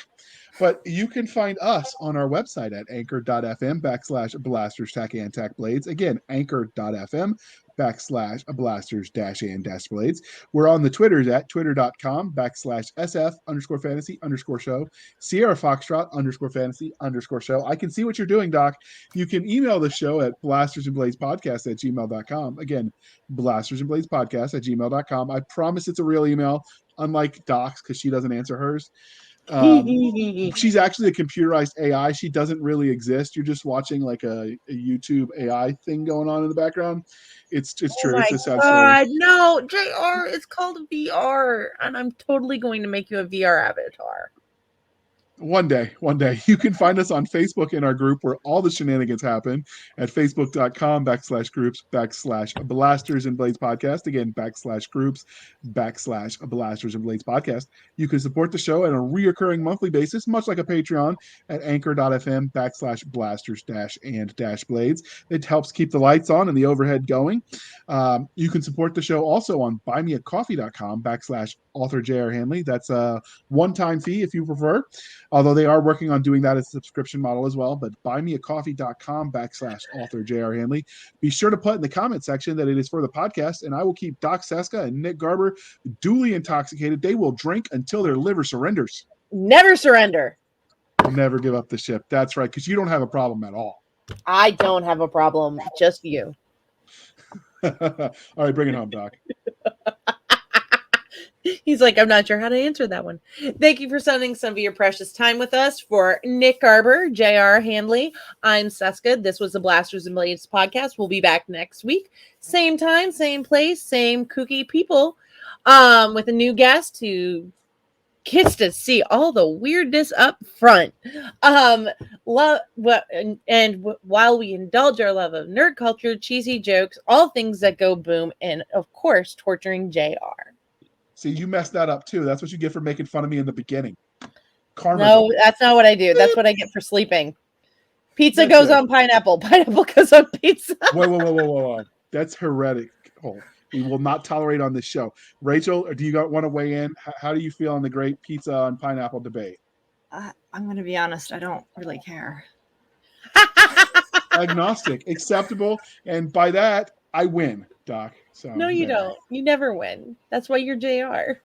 S2: But you can find us on our website at anchor.fm/blasters-and-blades. Again, anchor.fm/blasters-and-blades. We're on the Twitters at twitter.com/SF_fantasy_show, Sierra Foxtrot _fantasy_show. I can see what you're doing, Doc. You can email the show at blastersandbladespodcast@gmail.com. Again, blastersandbladespodcast@gmail.com. I promise it's a real email, unlike Doc's, because she doesn't answer hers. She's actually a computerized AI. She doesn't really exist. You're just watching a YouTube AI thing going on in the background. It's true. It's a sad story.
S1: No, JR, it's called VR, and I'm totally going to make you a VR avatar.
S2: One day. You can find us on Facebook in our group where all the shenanigans happen at facebook.com/groups/Blasters and Blades Podcast. Again, /groups/Blasters and Blades Podcast. You can support the show on a reoccurring monthly basis, much like a Patreon, at anchor.fm/blasters-and-blades. It helps keep the lights on and the overhead going. You can support the show also on buymeacoffee.com/author J.R. Handley. That's a one-time fee if you prefer. Although they are working on doing that as a subscription model as well. But buymeacoffee.com/author J.R. Handley. Be sure to put in the comment section that it is for the podcast, and I will keep Doc Cisca and Nick Garber duly intoxicated. They will drink until their liver surrenders.
S1: Never surrender.
S2: Never give up the ship. That's right, because you don't have a problem at all.
S1: I don't have a problem. Just you.
S2: All right, bring it home, Doc.
S1: He's like, I'm not sure how to answer that one. Thank you for spending some of your precious time with us. For Nick Garber, J.R. Handley, I'm Cisca. This was the Blasters and Blades podcast. We'll be back next week. Same time, same place, same kooky people, with a new guest who gets to see all the weirdness up front. And while we indulge our love of nerd culture, cheesy jokes, all things that go boom, and of course, torturing JR.
S2: See, you messed that up too. That's what you get for making fun of me in the beginning. Karma.
S1: No, that's not what I do. That's what I get for sleeping. Pizza goes on pineapple. Pineapple goes on pizza.
S2: Whoa. That's heretical. We will not tolerate on this show. Rachel, do you want to weigh in? How do you feel on the great pizza on pineapple debate?
S3: I'm going to be honest. I don't really care.
S2: Agnostic, acceptable. And by that, I win, Doc. So
S1: no, you don't. You never win. That's why you're JR.